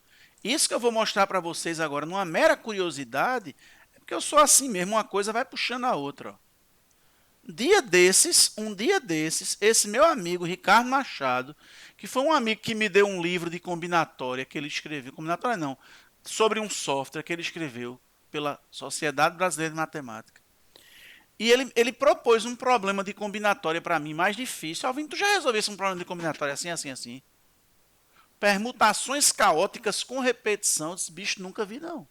Isso que eu vou mostrar para vocês agora, numa mera curiosidade, é porque eu sou assim mesmo, uma coisa vai puxando a outra. Ó. Um dia desses, esse meu amigo Ricardo Machado, que foi um amigo que me deu um livro de combinatória que ele escreveu, combinatória não, sobre um software que ele escreveu pela Sociedade Brasileira de Matemática. E ele propôs um problema de combinatória para mim mais difícil. Alvin, tu já resolvesse um problema de combinatória assim, assim, assim? Permutações caóticas com repetição. Eu disse, bicho, nunca vi, não.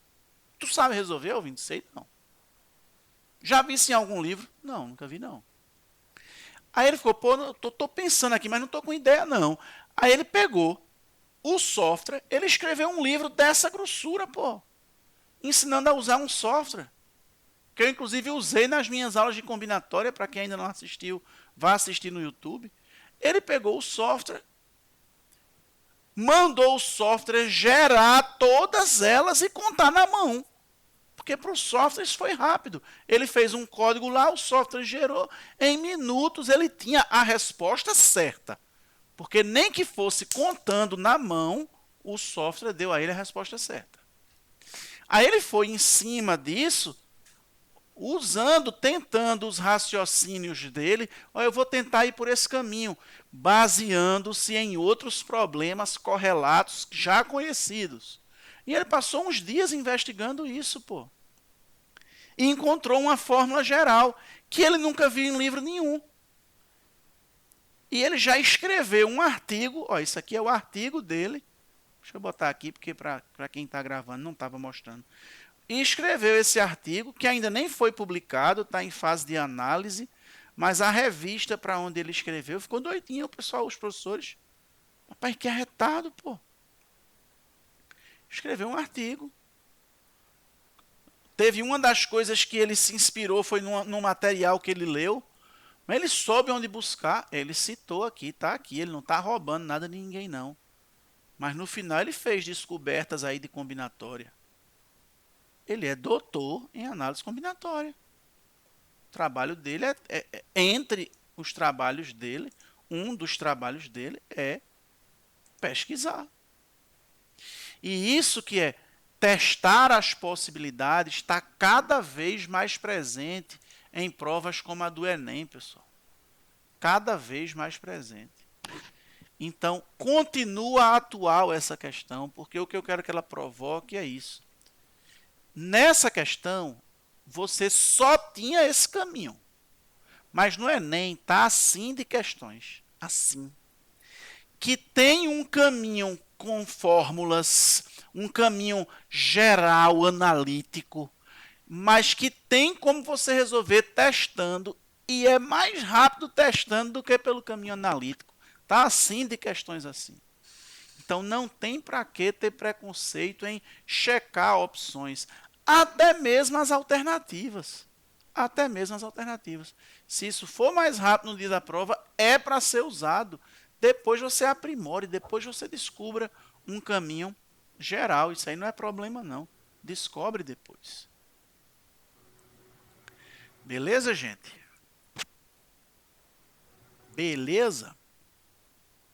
Tu sabe resolver, Alvin? Sei, não. Já vi isso em algum livro? Não, nunca vi, não. Aí ele ficou, pô, tô pensando aqui, mas não tô com ideia, não. Aí ele pegou o software, ele escreveu um livro dessa grossura, pô. Ensinando a usar um software. Que eu, inclusive, usei nas minhas aulas de combinatória, para quem ainda não assistiu, vá assistir no YouTube. Ele pegou o software, mandou o software gerar todas elas e contar na mão. Porque para o software isso foi rápido. Ele fez um código lá, o software gerou. Em minutos ele tinha a resposta certa. Porque nem que fosse contando na mão, o software deu a ele a resposta certa. Aí ele foi em cima disso, tentando os raciocínios dele, eu vou tentar ir por esse caminho, baseando-se em outros problemas correlatos já conhecidos. E ele passou uns dias investigando isso, pô. E encontrou uma fórmula geral, que ele nunca viu em livro nenhum. E ele já escreveu um artigo, isso aqui é o artigo dele. Deixa eu botar aqui, porque para quem está gravando não estava mostrando. E escreveu esse artigo, que ainda nem foi publicado, está em fase de análise, mas a revista para onde ele escreveu ficou doidinha, o pessoal, os professores. Rapaz, que arretado, pô. Escreveu um artigo. Teve uma das coisas que ele se inspirou, foi num material que ele leu, mas ele soube onde buscar, ele citou aqui, está aqui, ele não está roubando nada de ninguém, não. Mas no final ele fez descobertas aí de combinatória. Ele é doutor em análise combinatória. O trabalho dele entre os trabalhos dele, um dos trabalhos dele é pesquisar. E isso que é testar as possibilidades está cada vez mais presente em provas como a do Enem, pessoal. Cada vez mais presente. Então, continua atual essa questão, porque o que eu quero que ela provoque é isso. Nessa questão, você só tinha esse caminho. Mas no Enem está assim de questões. Assim. Que tem um caminho com fórmulas, um caminho geral, analítico, mas que tem como você resolver testando, e é mais rápido testando do que pelo caminho analítico. Está assim de questões assim. Então não tem para que ter preconceito em checar opções. Até mesmo as alternativas. Até mesmo as alternativas. Se isso for mais rápido no dia da prova, é para ser usado. Depois você aprimore, depois você descubra um caminho geral. Isso aí não é problema, não. Descobre depois. Beleza, gente? Beleza?